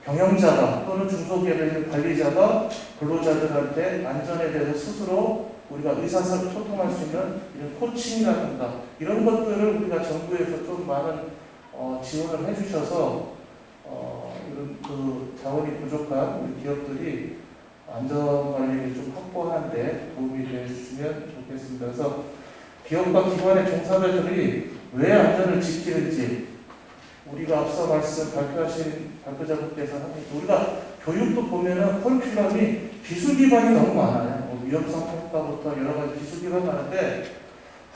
경영자가 또는 중소기업의 있는 관리자가 근로자들한테 안전에 대해서 스스로 우리가 의사소통할 수 있는 이런 코칭이라든가 이런 것들을 우리가 정부에서 좀 많은 지원을 해주셔서 이런 그 자원이 부족한 우리 기업들이 안전관리를 좀 확보하는데 도움이 됐으면 좋겠습니다. 그래서 기업과 기관의 종사자들이 왜 안전을 지키는지 우리가 앞서 발표하신 발표자분께서 하셨고 우리가 교육도 보면은 커리큘럼이 기술 기반이 너무 많아요. 위험성 평가부터 여러 가지 기술 기반이 많은데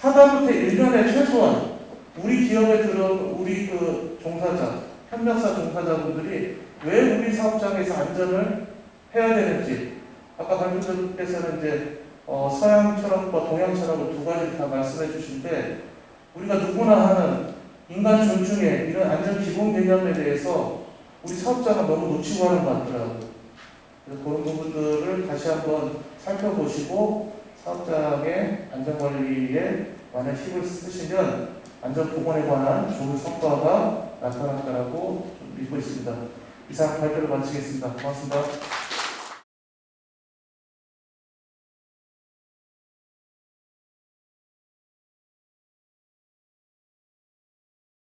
하다못해 1년에 최소한 우리 기업에 들어온 우리 그 종사자, 협력사 종사자분들이 왜 우리 사업장에서 안전을 해야 되는지 아까 발표자께서는 이제 서양 철학과 동양 철학을 두 가지를 다 말씀해 주신데 우리가 누구나 하는 인간 존중의 이런 안전 기본 개념에 대해서 우리 사업자가 너무 놓치고 하는 것 같더라고요. 그래서 그런 부분들을 다시 한번 살펴보시고 사업장의 안전관리에 많은 힘을 쓰시면 안전보건에 관한 좋은 성과가 나타날 거라고 믿고 있습니다. 이상 발표를 마치겠습니다. 고맙습니다.